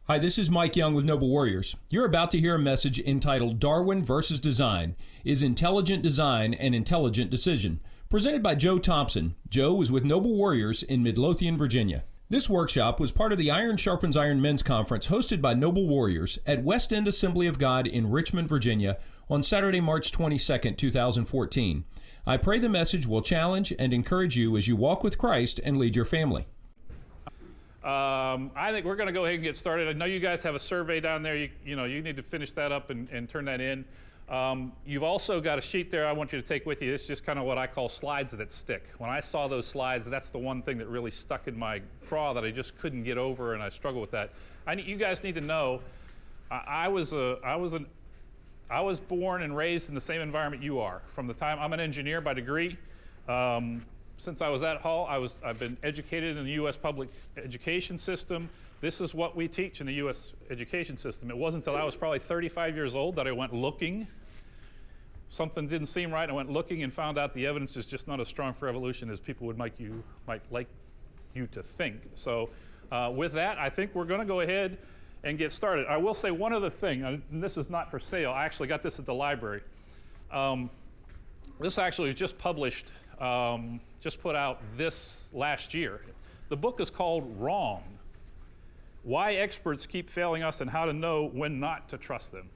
Hi, this is Mike Young with Noble Warriors. You're about to hear a message entitled Darwin versus Design. Is Intelligent Design an Intelligent Decision? Presented by Joe Thompson. Joe was with Noble Warriors in Midlothian, Virginia. This workshop was part of the Iron Sharpens Iron Men's Conference hosted by Noble Warriors at West End Assembly of God in Richmond, Virginia on Saturday, March 22, 2014. I pray the message will challenge and encourage you as you walk with Christ and lead your family. I think we're going to go ahead and get started. I know you guys have a survey down there. You need to finish that up and turn that in. You've also got a sheet there I want you to take with you. It's just kind of what I call slides that stick. When I saw those slides, that's the one thing that really stuck in my craw that I just couldn't get over, and I struggle with that. You guys need to know, I was born and raised in the same environment you are. From the time I'm an engineer by degree. Since I was at Hall, I've been educated in the U.S. public education system. This is what we teach in the U.S. education system. It wasn't until I was probably 35 years old that I went looking. Something didn't seem right. I went looking and found out the evidence is just not as strong for evolution as people might like you to think. So with that, I think we're going to go ahead and get started. I will say one other thing, and this is not for sale. I actually got this at the library. This actually was just published. Just put out this last year. The book is called Wrong: Why Experts Keep Failing Us and How to Know When Not to Trust Them.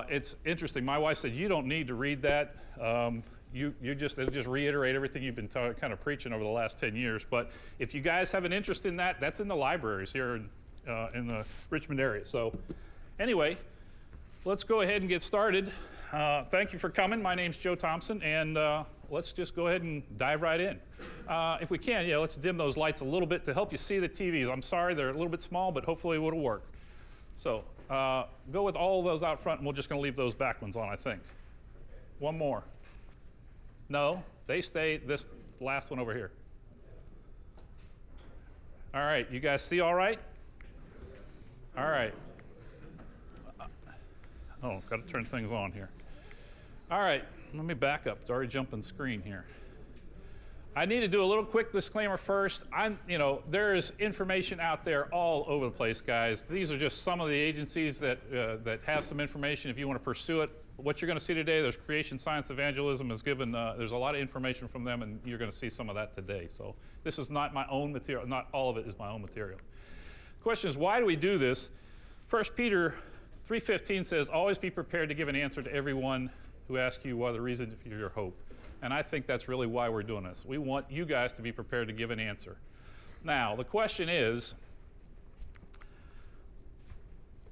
It's interesting. My wife said, you don't need to read that. It'll just reiterate everything you've been kind of preaching over the last 10 years. But if you guys have an interest in that, that's in the libraries here in the Richmond area. So anyway, let's go ahead and get started. Thank you for coming. My name's Joe Thompson, and let's just go ahead and dive right in. If we can, let's dim those lights a little bit to help you see the TVs. I'm sorry, they're a little bit small, but hopefully it'll work. So go with all of those out front, and we're just going to leave those back ones on, I think. One more. No, they stay. This last one over here. All right, you guys see all right? All right. Oh, got to turn things on here. All right, let me back up. It's already jumping screen here. I need to do a little quick disclaimer first. There is information out there all over the place, guys. These are just some of the agencies that have some information if you want to pursue it. What you're going to see today, there's Creation Science Evangelism is given. There's a lot of information from them, and you're going to see some of that today. So this is not my own material. Not all of it is my own material. The question is, why do we do this? 1 Peter 3:15 says, always be prepared to give an answer to everyone who asks you what the reason for your hope. And I think that's really why we're doing this. We want you guys to be prepared to give an answer. Now, the question is,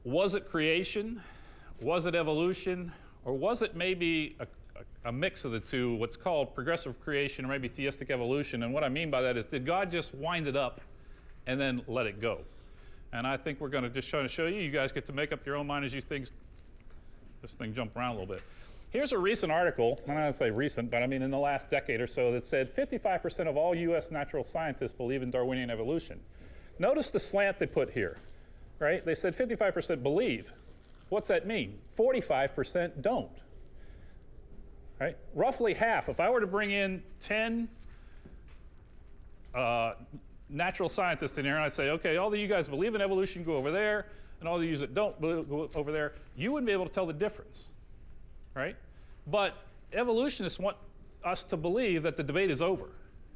was it creation? Was it evolution? Or was it maybe a mix of the two, what's called progressive creation or maybe theistic evolution? And what I mean by that is, did God just wind it up and then let it go? And I think we're going to just try to show you. You guys get to make up your own mind as you think this thing jump around a little bit. Here's a recent article, I'm not going to say recent, but I mean in the last decade or so, that said 55% of all U.S. natural scientists believe in Darwinian evolution. Notice the slant they put here, right? They said 55% believe. What's that mean? 45% don't, right? Roughly half. If I were to bring in 10 natural scientists in here, and I'd say, okay, all of you guys believe in evolution, go over there, and all of you that don't go over there, you wouldn't be able to tell the difference, right? But evolutionists want us to believe that the debate is over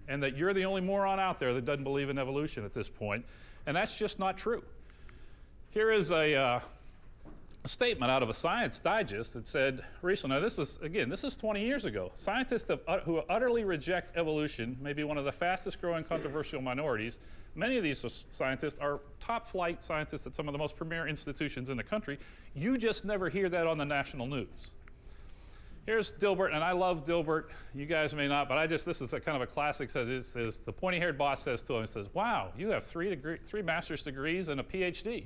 and that you're the only moron out there that doesn't believe in evolution at this point, and that's just not true. Here is a statement out of a Science Digest that said recently, now this is 20 years ago. Scientists who utterly reject evolution may be one of the fastest growing controversial minorities. Many of these scientists are top flight scientists at some of the most premier institutions in the country. You just never hear that on the national news. Here's Dilbert, and I love Dilbert. You guys may not, but this is a kind of a classic. Says the pointy-haired boss says to him, he says, wow, you have three master's degrees and a PhD.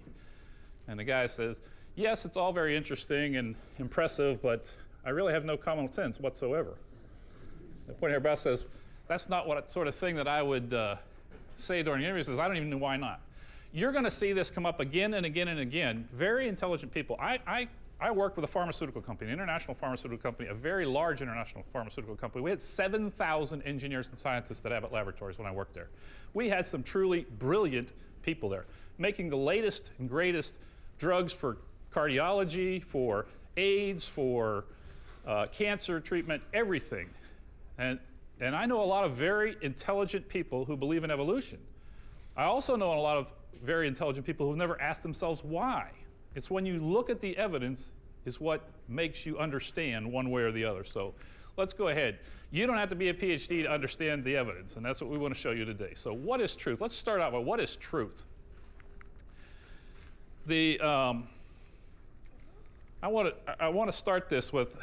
And the guy says, yes, it's all very interesting and impressive, but I really have no common sense whatsoever. The pointy-haired boss says, that's not what sort of thing that I would say during the interview. He says, I don't even know why not. You're going to see this come up again and again and again. Very intelligent people. I worked with a pharmaceutical company, an international pharmaceutical company, a very large international pharmaceutical company. We had 7,000 engineers and scientists at Abbott Laboratories when I worked there. We had some truly brilliant people there. making the latest and greatest drugs for cardiology, for AIDS, for cancer treatment, everything. And I know a lot of very intelligent people who believe in evolution. I also know a lot of very intelligent people who've never asked themselves why. It's when you look at the evidence is what makes you understand one way or the other. So let's go ahead. You don't have to be a PhD to understand the evidence, and that's what we want to show you today. So what is truth? Let's start out with what is truth? I want to start this with,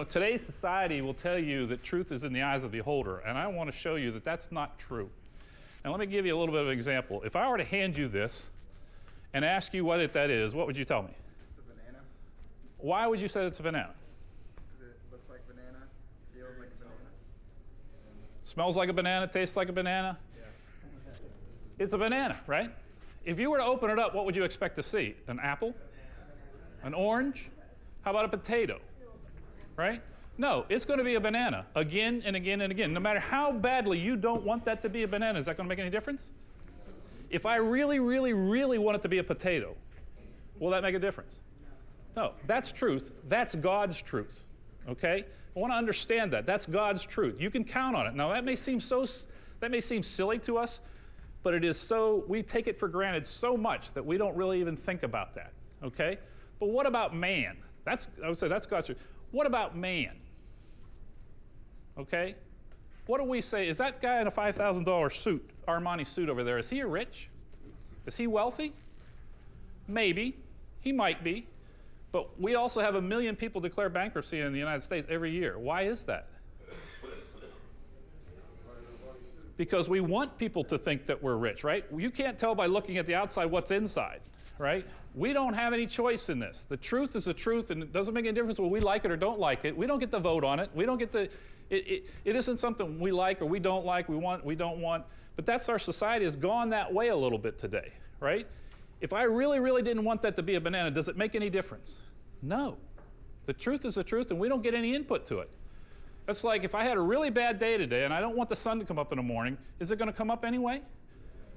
today's society will tell you that truth is in the eyes of the beholder, and I want to show you that that's not true. And let me give you a little bit of an example. If I were to hand you this and ask you what that is, what would you tell me? It's a banana. Why would you say it's a banana? Because it looks like banana, feels like a banana. Smells like a banana, tastes like a banana? Yeah. It's a banana, right? If you were to open it up, what would you expect to see? An apple? An orange? How about a potato? Right? No, it's going to be a banana again and again and again. No matter how badly you don't want that to be a banana, is that going to make any difference? If I really, really, really want it to be a potato, will that make a difference? No, that's truth. That's God's truth. Okay? I want to understand that. That's God's truth. You can count on it. Now, that may seem silly to us, but it is so, we take it for granted so much that we don't really even think about that. Okay? But what about man? I would say that's God's truth. What about man? Okay? What do we say? Is that guy in a $5,000 suit, Armani suit over there, is he rich? Is he wealthy? Maybe. He might be. But we also have 1 million people declare bankruptcy in the United States every year. Why is that? Because we want people to think that we're rich, right? You can't tell by looking at the outside what's inside, right? We don't have any choice in this. The truth is the truth, and it doesn't make any difference whether we like it or don't like it. We don't get to vote on it. We don't get to, it isn't something we like or we don't like, we don't want. But that's our society has gone that way a little bit today, right? If I really, really didn't want that to be a banana, does it make any difference? No. The truth is the truth, and we don't get any input to it. That's like if I had a really bad day today and I don't want the sun to come up in the morning, is it going to come up anyway?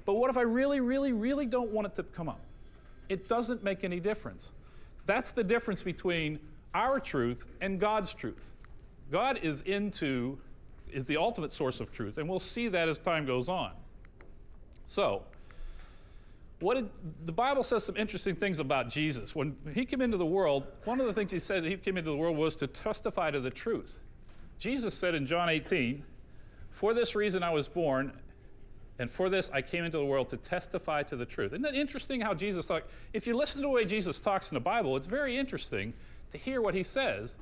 But what if I really, really, really don't want it to come up? It doesn't make any difference. That's the difference between our truth and God's truth. God is the ultimate source of truth, and we'll see that as time goes on. So, the Bible says some interesting things about Jesus. When he came into the world, one of the things he said he came into the world was to testify to the truth. Jesus said in John 18, "For this reason I was born, and for this I came into the world to testify to the truth." Isn't that interesting how Jesus talked? If you listen to the way Jesus talks in the Bible, it's very interesting to hear what he says.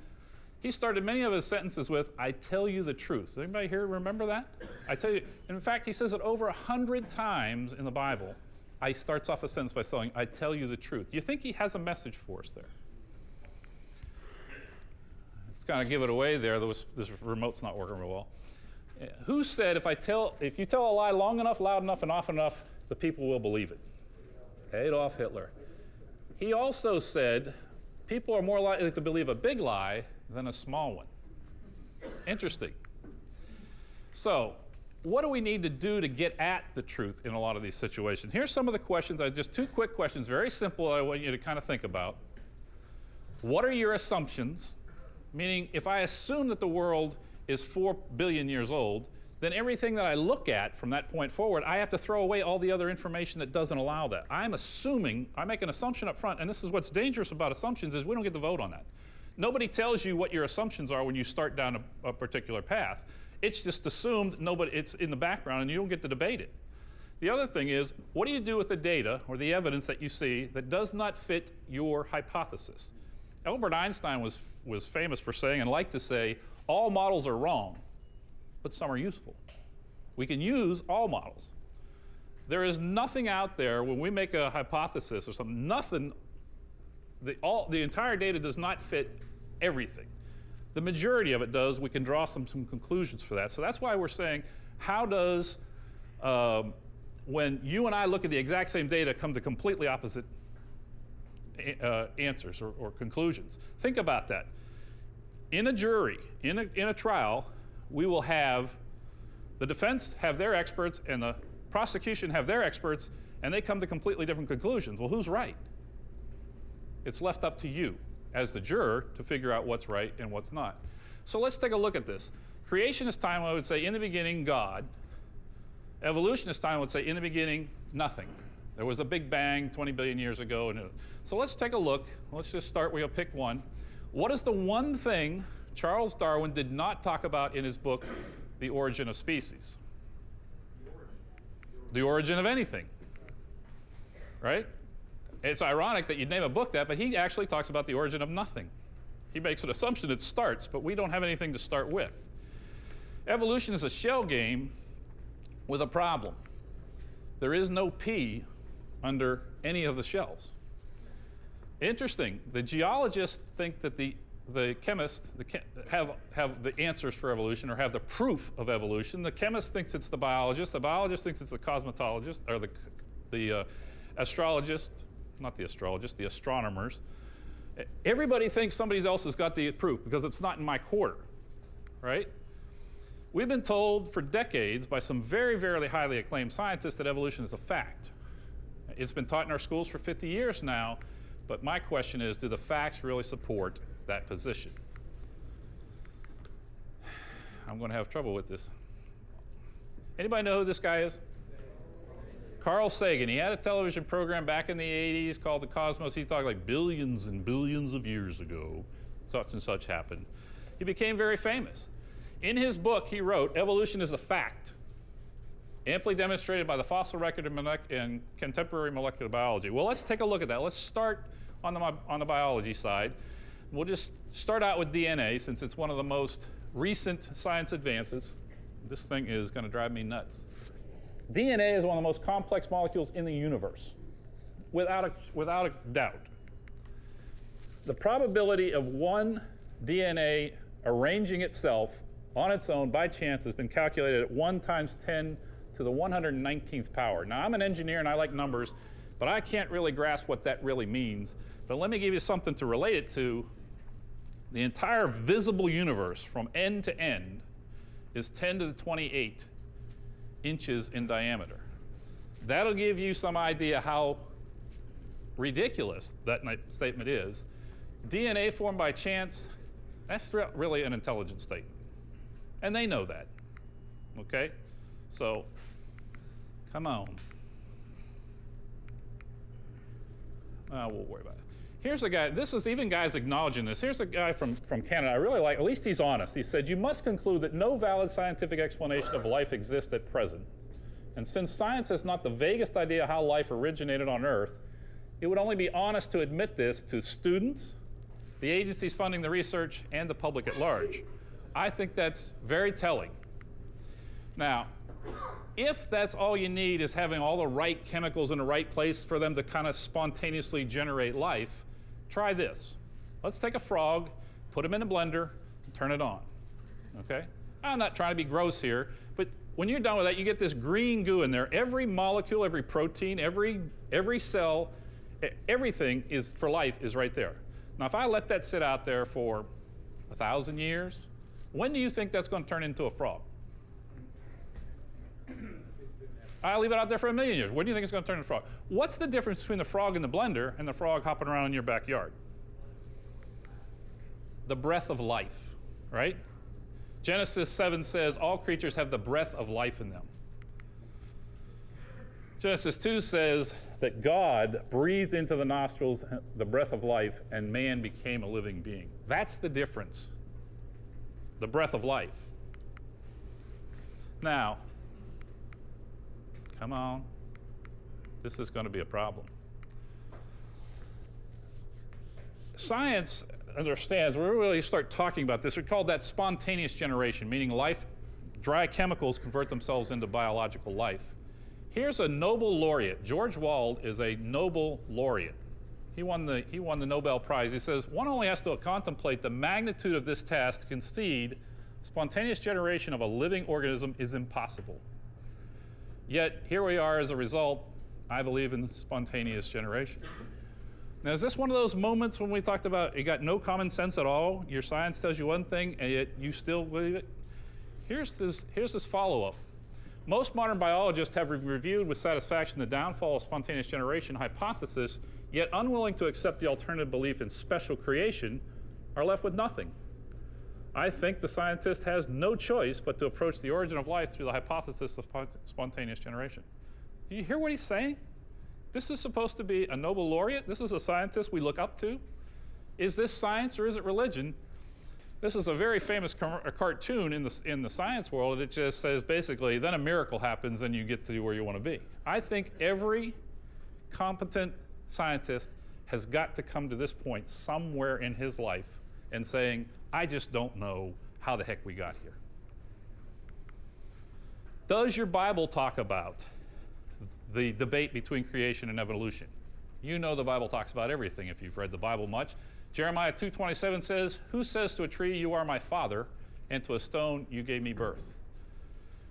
He started many of his sentences with, "I tell you the truth." Does anybody here remember that? I tell you. And in fact, he says it over 100 times in the Bible. He starts off a sentence by saying, "I tell you the truth." Do you think he has a message for us there? Let's kind of give it away there. This remote's not working real well. Who said if you tell a lie long enough, loud enough, and often enough, the people will believe it? Adolf Hitler. He also said people are more likely to believe a big lie than a small one. Interesting. So, what do we need to do to get at the truth in a lot of these situations? Here's some of the questions, just 2 quick questions, very simple, I want you to kind of think about. What are your assumptions? Meaning, if I assume that the world is 4 billion years old, then everything that I look at from that point forward, I have to throw away all the other information that doesn't allow that. I make an assumption up front, and this is what's dangerous about assumptions is we don't get to vote on that. Nobody tells you what your assumptions are when you start down a particular path. It's just assumed, it's in the background, and you don't get to debate it. The other thing is, what do you do with the data or the evidence that you see that does not fit your hypothesis? Albert Einstein was famous for saying, and liked to say, all models are wrong, but some are useful. We can use all models. There is nothing out there when we make a hypothesis or something, the entire data does not fit everything. The majority of it does. We can draw some conclusions for that. So that's why we're saying, how does, when you and I look at the exact same data, come to completely opposite answers or conclusions? Think about that. In a jury, in a trial, we will have the defense have their experts and the prosecution have their experts, and they come to completely different conclusions. Well, who's right? It's left up to you as the juror to figure out what's right and what's not. So let's take a look at this. Creationist time, I would say, in the beginning, God. Evolutionist time would say, in the beginning, nothing. There was a big bang 20 billion years ago. So let's take a look. Let's just start. We'll pick one. What is the one thing Charles Darwin did not talk about in his book, The Origin of Species? The origin of anything, right? It's ironic that you'd name a book that, but he actually talks about the origin of nothing. He makes an assumption it starts, but we don't have anything to start with. Evolution is a shell game with a problem. There is no P under any of the shells. Interesting. The geologists think that the chemists have the answers for evolution or have the proof of evolution. The chemist thinks it's the biologist. The biologist thinks it's the cosmetologist or the astrologist, not the astrologist, the astronomers. Everybody thinks somebody else has got the proof because it's not in my quarter, right? We've been told for decades by some very, very highly acclaimed scientists that evolution is a fact. It's been taught in our schools for 50 years now, but my question is, do the facts really support that position? I'm going to have trouble with this. Anybody know who this guy is? Carl Sagan. He had a television program back in the 80s called The Cosmos. He talked like billions and billions of years ago, such and such happened. He became very famous. In his book, he wrote, evolution is a fact, amply demonstrated by the fossil record in contemporary molecular biology. Well, let's take a look at that. Let's start on the biology side. We'll just start out with DNA, since it's one of the most recent science advances. This thing is going to drive me nuts. DNA is one of the most complex molecules in the universe, without a doubt. The probability of one DNA arranging itself on its own by chance has been calculated at 1 × 10 to the 119th power. Now, I'm an engineer and I like numbers, but I can't really grasp what that really means. But let me give you something to relate it to. The entire visible universe from end to end is 10 to the 28 inches in diameter. That'll give you some idea how ridiculous that statement is. DNA formed by chance, that's really an intelligent statement. And they know that, okay? So, come on. We'll worry about it. Here's a guy, this is even guys acknowledging this. Here's a guy from Canada I really like, at least he's honest. He said, you must conclude that no valid scientific explanation of life exists at present. And since science has not the vaguest idea how life originated on Earth, it would only be honest to admit this to students, the agencies funding the research, and the public at large. I think that's very telling. Now, if that's all you need is having all the right chemicals in the right place for them to kind of spontaneously generate life, try this. Let's take a frog, put him in a blender, and turn it on, okay? I'm not trying to be gross here, but when you're done with that, you get this green goo in there. Every molecule, every protein, every cell, everything is for life is right there. Now, if I let that sit out there for 1,000 years, when do you think that's going to turn into a frog? I'll leave it out there for 1,000,000 years. When do you think it's going to turn into a frog? What's the difference between the frog in the blender and the frog hopping around in your backyard? The breath of life, right? Genesis 7 says all creatures have the breath of life in them. Genesis 2 says that God breathed into the nostrils the breath of life, and man became a living being. That's the difference. The breath of life. Now, come on. This is going to be a problem. Science understands, when we really start talking about this, we call that spontaneous generation, meaning dry chemicals convert themselves into biological life. Here's a Nobel laureate. George Wald is a Nobel laureate. He won the Nobel Prize. He says, one only has to contemplate the magnitude of this task to concede spontaneous generation of a living organism is impossible. Yet, here we are as a result, I believe in spontaneous generation. Now, is this one of those moments when we talked about you got no common sense at all? Your science tells you one thing, and yet you still believe it? Here's this follow-up. Most modern biologists have reviewed with satisfaction the downfall of spontaneous generation hypothesis, yet unwilling to accept the alternative belief in special creation, are left with nothing. I think the scientist has no choice but to approach the origin of life through the hypothesis of spontaneous generation. Do you hear what he's saying? This is supposed to be a Nobel laureate. This is a scientist we look up to. Is this science or is it religion? This is a very famous cartoon in the science world. It just says basically, then a miracle happens and you get to where you want to be. I think every competent scientist has got to come to this point somewhere in his life and saying, I just don't know how the heck we got here. Does your Bible talk about the debate between creation and evolution? You know the Bible talks about everything if you've read the Bible much. Jeremiah 2:27 says, who says to a tree, you are my father, and to a stone, you gave me birth?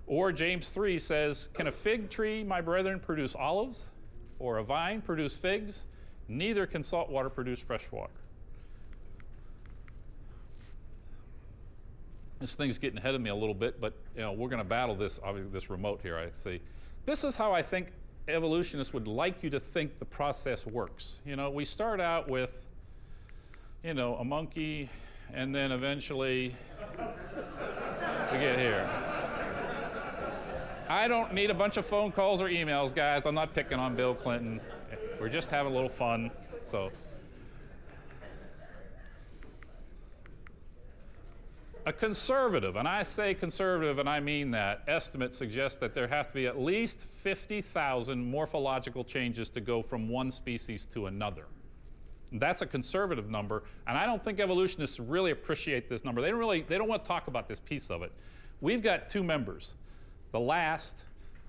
Or James 3 says, can a fig tree, my brethren, produce olives, or a vine produce figs? Neither can salt water produce fresh water. This thing's getting ahead of me a little bit, but we're going to battle this, obviously, this remote here, I see. This is how I think evolutionists would like you to think the process works. We start out with, a monkey, and then eventually we get here. I don't need a bunch of phone calls or emails, guys. I'm not picking on Bill Clinton. We're just having a little fun, so. A conservative, and I say conservative and I mean that, estimate suggests that there have to be at least 50,000 morphological changes to go from one species to another. That's a conservative number, and I don't think evolutionists really appreciate this number. They don't want to talk about this piece of it. We've got two members, the last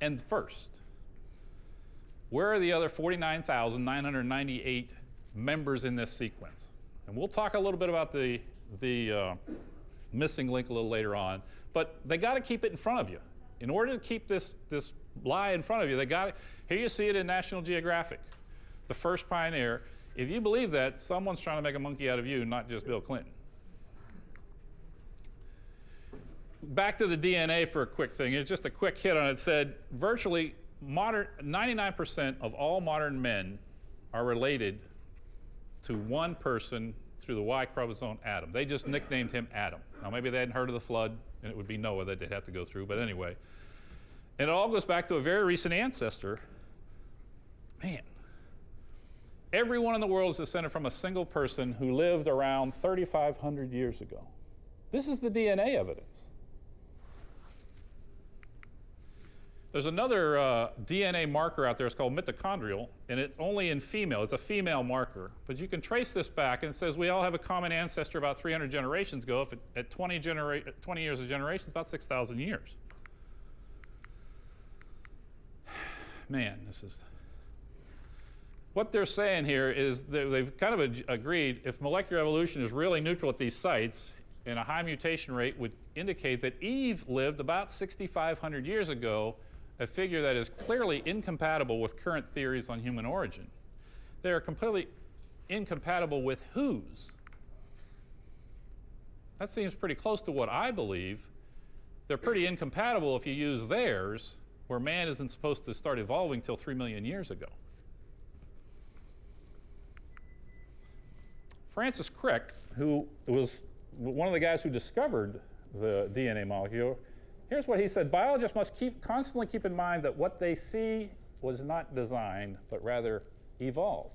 and the first. Where are the other 49,998 members in this sequence? And we'll talk a little bit about the missing link a little later on, but they got to keep it in front of you. In order to keep this lie in front of you, they got it. Here you see it in National Geographic, the first pioneer. If you believe that, someone's trying to make a monkey out of you, not just Bill Clinton. Back to the DNA for a quick thing. It's just a quick hit on it. It said virtually 99% of all modern men are related to one person through the Y chromosome, Adam. They just nicknamed him Adam. Now, maybe they hadn't heard of the flood, and it would be Noah that they'd have to go through, but anyway. And it all goes back to a very recent ancestor. Man, everyone in the world is descended from a single person who lived around 3,500 years ago. This is the DNA evidence. There's another DNA marker out there. It's called mitochondrial, and it's only in female. It's a female marker. But you can trace this back, and it says we all have a common ancestor about 300 generations ago. If at 20 years of generation, it's about 6,000 years. Man, this is... What they're saying here is they've kind of agreed if molecular evolution is really neutral at these sites, and a high mutation rate would indicate that Eve lived about 6,500 years ago, a figure that is clearly incompatible with current theories on human origin. They are completely incompatible with whose? That seems pretty close to what I believe. They're pretty incompatible if you use theirs, where man isn't supposed to start evolving till 3 million years ago. Francis Crick, who was one of the guys who discovered the DNA molecule, here's what he said: biologists must constantly keep in mind that what they see was not designed, but rather evolved.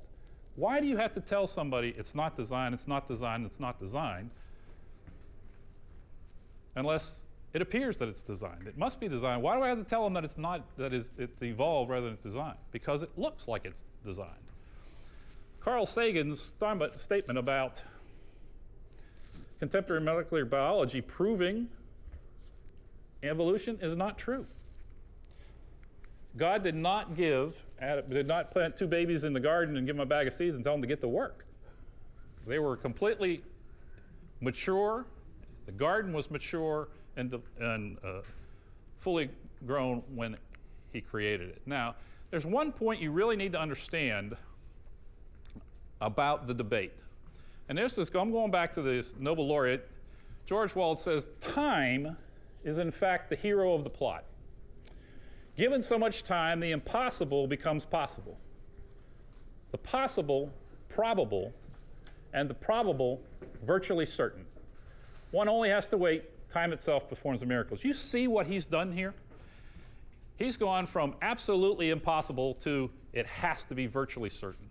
Why do you have to tell somebody it's not designed, it's not designed, it's not designed, unless it appears that it's designed? It must be designed. Why do I have to tell them that it's not, it's evolved rather than designed? Because it looks like it's designed. Carl Sagan's statement about contemporary molecular biology proving evolution is not true. God did not plant two babies in the garden and give them a bag of seeds and tell them to get to work. They were completely mature. The garden was mature and fully grown when he created it. Now, there's one point you really need to understand about the debate. And I'm going back to this Nobel laureate. George Wald says, time is in fact the hero of the plot. Given so much time, the impossible becomes possible. The possible, probable, and the probable, virtually certain. One only has to wait. Time itself performs the miracles. You see what he's done here? He's gone from absolutely impossible to it has to be virtually certain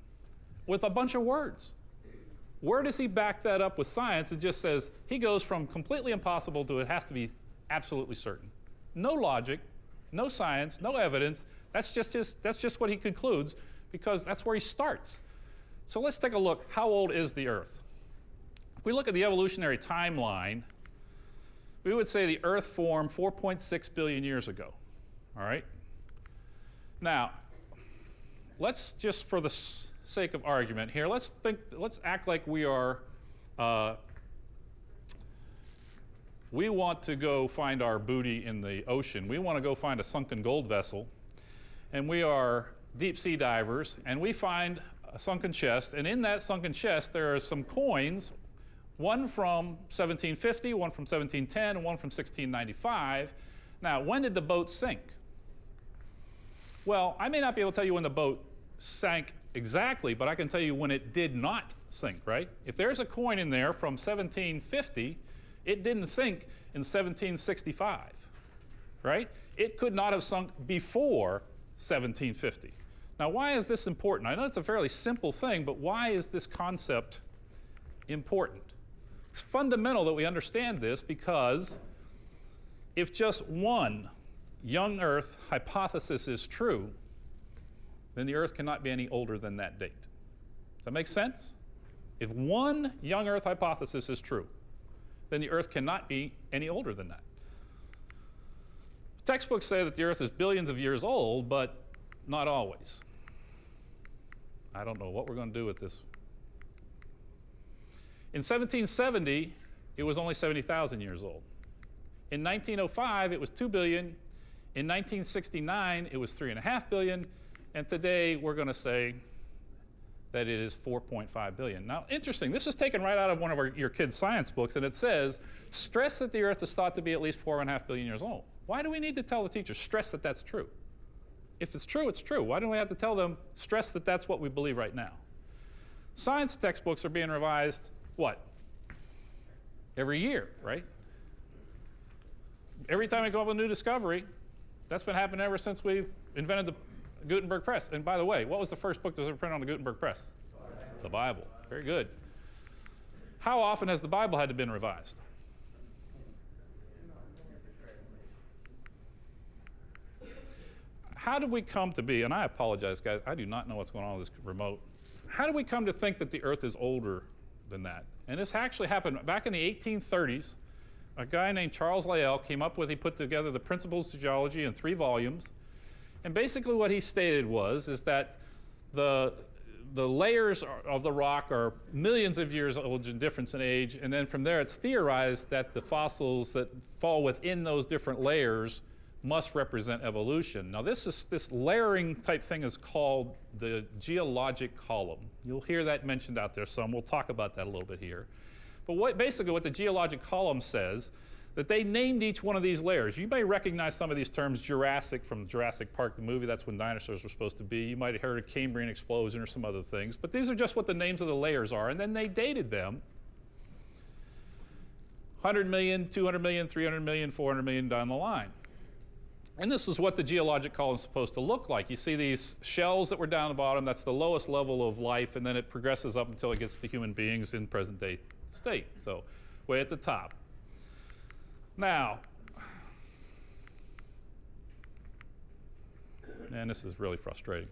with a bunch of words. Where does he back that up with science? It just says he goes from completely impossible to it has to be absolutely certain. No logic, no science, no evidence. That's just what he concludes because that's where he starts. So let's take a look. How old is the Earth? If we look at the evolutionary timeline, we would say the Earth formed 4.6 billion years ago. All right? Now, let's just for the sake of argument here, let's act like we are, we want to go find our booty in the ocean. We want to go find a sunken gold vessel, and we are deep sea divers, and we find a sunken chest, and in that sunken chest there are some coins, one from 1750, one from 1710, and one from 1695. Now, when did the boat sink? Well, I may not be able to tell you when the boat sank exactly, but I can tell you when it did not sink, right? If there's a coin in there from 1750, it didn't sink in 1765, right? It could not have sunk before 1750. Now, why is this important? I know it's a fairly simple thing, but why is this concept important? It's fundamental that we understand this because if just one young Earth hypothesis is true, then the Earth cannot be any older than that date. Does that make sense? If one young Earth hypothesis is true, then the Earth cannot be any older than that. Textbooks say that the Earth is billions of years old, but not always. I don't know what we're going to do with this. In 1770, it was only 70,000 years old. In 1905, it was 2 billion. In 1969, it was 3.5 billion. And today, we're going to say that it is 4.5 billion. Now, interesting, this is taken right out of one of your kids' science books, and it says, stress that the Earth is thought to be at least 4.5 billion years old. Why do we need to tell the teachers, stress that that's true? If it's true, it's true. Why don't we have to tell them, stress that that's what we believe right now? Science textbooks are being revised, what? Every year, right? Every time we come up with a new discovery, that's been happening ever since we invented the Gutenberg press. And by the way, what was the first book that was ever printed on the Gutenberg press? The Bible. Very good. How often has the Bible had to been revised? How did we come to be, and I apologize, guys, I do not know what's going on with this remote. How did we come to think that the Earth is older than that? And this actually happened back in the 1830s. A guy named Charles Lyell came up with, he put together the Principles of Geology in 3 volumes. And basically what he stated is that the layers of the rock are millions of years old in difference in age, and then from there it's theorized that the fossils that fall within those different layers must represent evolution. Now this layering type thing is called the geologic column. You'll hear that mentioned out there some. We'll talk about that a little bit here. But basically what the geologic column says, that they named each one of these layers. You may recognize some of these terms, Jurassic from Jurassic Park, the movie. That's when dinosaurs were supposed to be. You might have heard of Cambrian explosion or some other things. But these are just what the names of the layers are. And then they dated them 100 million, 200 million, 300 million, 400 million down the line. And this is what the geologic column is supposed to look like. You see these shells that were down the bottom. That's the lowest level of life. And then it progresses up until it gets to human beings in present day state. So way at the top. Now, and this is really frustrating.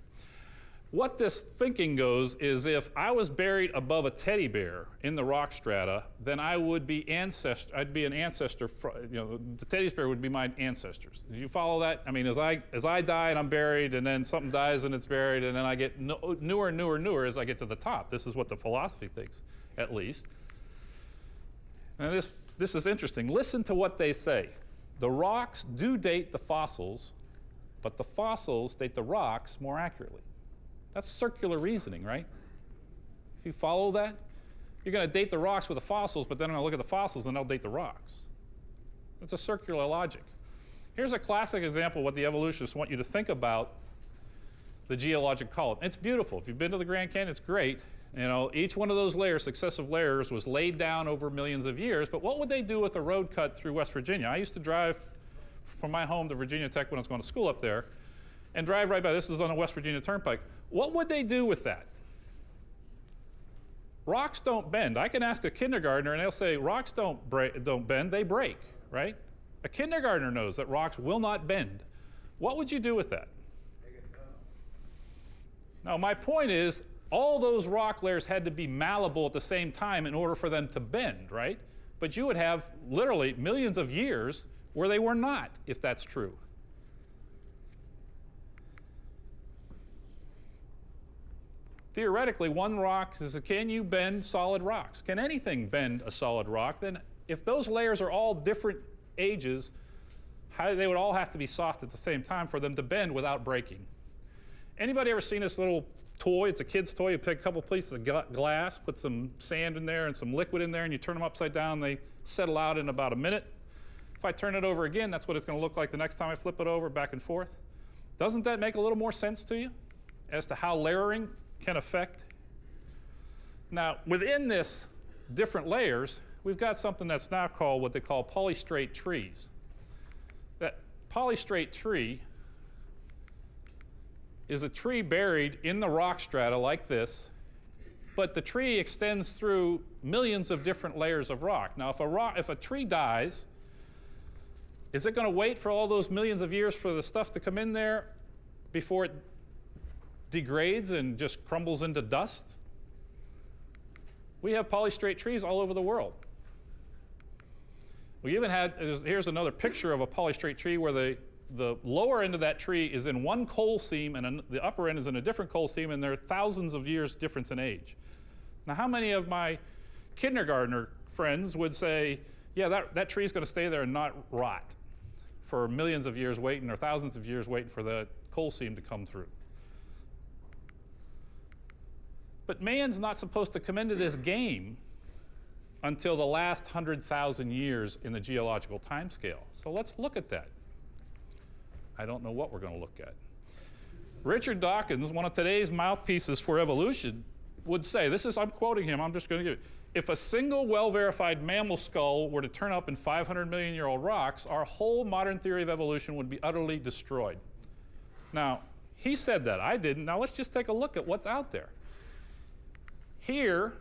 What this thinking goes is if I was buried above a teddy bear in the rock strata, then I would be I'd be an ancestor. The teddy bear would be my ancestors. Do you follow that? I mean, as I die and I'm buried, and then something dies and it's buried, and then I get newer and newer and newer as I get to the top. This is what the philosophy thinks, at least. And this is interesting. Listen to what they say. The rocks do date the fossils, but the fossils date the rocks more accurately. That's circular reasoning, right? If you follow that, you're going to date the rocks with the fossils, but then I'm going to look at the fossils and they'll date the rocks. That's a circular logic. Here's a classic example of what the evolutionists want you to think about the geologic column. It's beautiful. If you've been to the Grand Canyon, it's great. You know, each one of those layers, successive layers, was laid down over millions of years. But what would they do with a road cut through West Virginia? I used to drive from my home to Virginia Tech when I was going to school up there and drive right by. This is on the West Virginia Turnpike. What would they do with that? Rocks don't bend. I can ask a kindergartner and they'll say rocks don't bend, they break, right? A kindergartner knows that rocks will not bend. What would you do with that? Now, my point is, all those rock layers had to be malleable at the same time in order for them to bend, right? But you would have literally millions of years where they were not, if that's true. Theoretically, one rock says, can you bend solid rocks? Can anything bend a solid rock? Then if those layers are all different ages, they would all have to be soft at the same time for them to bend without breaking. Anybody ever seen this little toy? It's a kid's toy. You pick a couple pieces of glass, put some sand in there and some liquid in there, and you turn them upside down, and they settle out in about a minute. If I turn it over again, that's what it's going to look like the next time I flip it over, back and forth. Doesn't that make a little more sense to you as to how layering can affect? Now, within this different layers, we've got something that's now called what they call polystrate trees. That polystrate tree is a tree buried in the rock strata like this, but the tree extends through millions of different layers of rock. Now, if a tree dies, is it going to wait for all those millions of years for the stuff to come in there before it degrades and just crumbles into dust? We have polystrate trees all over the world. We even had, here's another picture of a polystrate tree where the lower end of that tree is in one coal seam and the upper end is in a different coal seam, and there are thousands of years difference in age. Now, how many of my kindergartner friends would say, yeah, that tree's going to stay there and not rot for millions of years waiting or thousands of years waiting for the coal seam to come through? But man's not supposed to come into this game until the last 100,000 years in the geological timescale. So let's look at that. I don't know what we're going to look at. Richard Dawkins, one of today's mouthpieces for evolution, would say, I'm quoting him, I'm just going to give it, if a single well-verified mammal skull were to turn up in 500-million-year-old rocks, our whole modern theory of evolution would be utterly destroyed. Now, he said that, I didn't. Now let's just take a look at what's out there. Here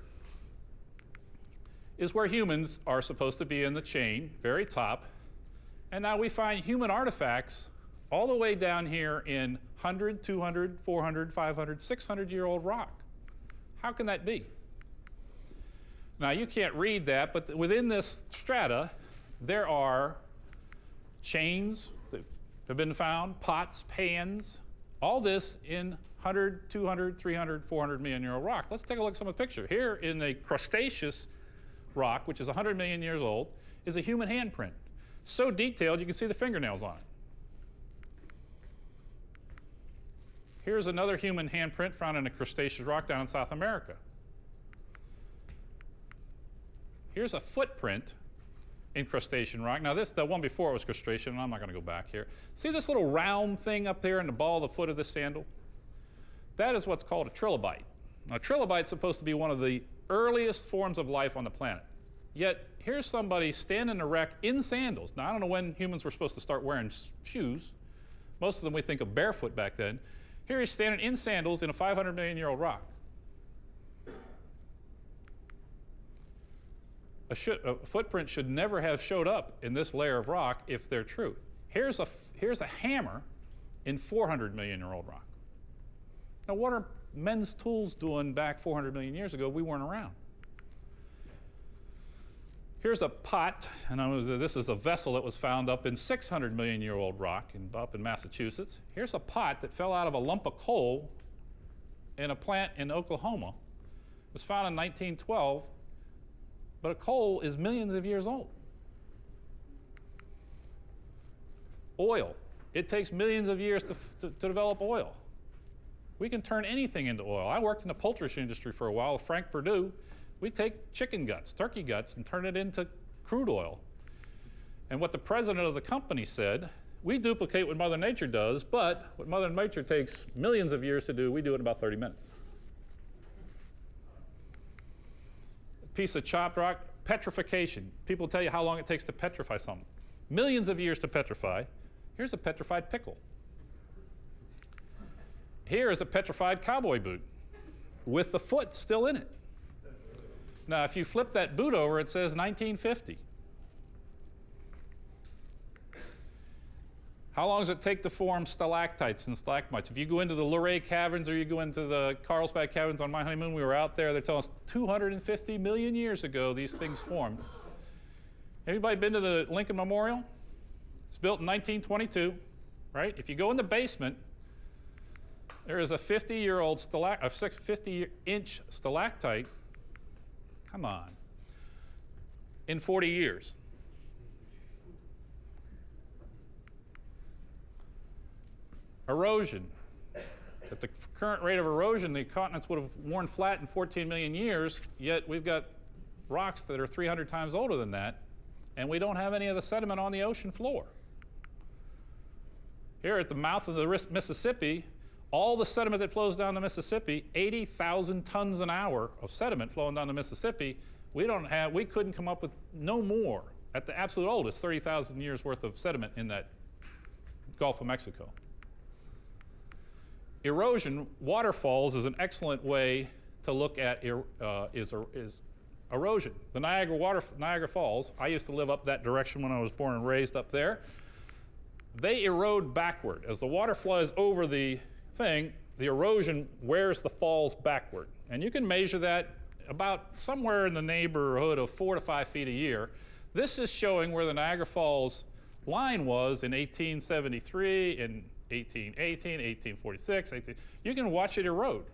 is where humans are supposed to be in the chain, very top. And now we find human artifacts all the way down here in 100, 200, 400, 500, 600-year-old rock. How can that be? Now, you can't read that, but within this strata, there are chains that have been found, pots, pans, all this in 100, 200, 300, 400 million-year-old rock. Let's take a look at some of the picture. Here in a Cretaceous rock, which is 100 million years old, is a human handprint. So detailed, you can see the fingernails on it. Here's another human handprint found in a Cretaceous rock down in South America. Here's a footprint in crustacean rock. Now, the one before was crustacean, and I'm not going to go back here. See this little round thing up there in the ball of the foot of this sandal? That is what's called a trilobite. Now, trilobite's supposed to be one of the earliest forms of life on the planet. Yet, here's somebody standing erect in sandals. Now, I don't know when humans were supposed to start wearing shoes. Most of them we think of barefoot back then. Here he's standing in sandals in a 500-million-year-old rock. A footprint should never have showed up in this layer of rock if they're true. Here's a hammer in 400-million-year-old rock. Now, what are men's tools doing back 400 million years ago? We weren't around. Here's a pot, and this is a vessel that was found up in 600-million-year-old rock up in Massachusetts. Here's a pot that fell out of a lump of coal in a plant in Oklahoma. It was found in 1912, but a coal is millions of years old. Oil. It takes millions of years to develop oil. We can turn anything into oil. I worked in the poultry industry for a while with Frank Perdue. We take chicken guts, turkey guts, and turn it into crude oil. And what the president of the company said We duplicate what Mother Nature does, but what Mother Nature takes millions of years to do, we do it in about 30 minutes. A piece of chopped rock, petrification. People tell you how long it takes to petrify something. Millions of years to petrify. Here's a petrified pickle. Here is a petrified cowboy boot with the foot still in it. Now, if you flip that boot over, it says 1950. How long does it take to form stalactites and stalagmites? If you go into the Luray Caverns or you go into the Carlsbad Caverns on my honeymoon, we were out there, they tell us 250 million years ago these things formed. Anybody been to the Lincoln Memorial? It's built in 1922, right? If you go in the basement, there is a 50-year-old 50-inch stalactite, come on, in 40 years. Erosion. At the current rate of erosion, the continents would have worn flat in 14 million years, yet we've got rocks that are 300 times older than that, and we don't have any of the sediment on the ocean floor. Here at the mouth of the Mississippi, all the sediment that flows down the Mississippi, 80,000 tons an hour of sediment flowing down the Mississippi, we couldn't come up with no more, at the absolute oldest, 30,000 years worth of sediment in that Gulf of Mexico. Erosion waterfalls is an excellent way to look at erosion. The Niagara Falls, I used to live up that direction when I was born and raised up there. They erode backward. As the water flows over the thing, the erosion wears the falls backward. And you can measure that about somewhere in the neighborhood of 4 to 5 feet a year. This is showing where the Niagara Falls line was in 1873, in 1818, 1846, you can watch it erode.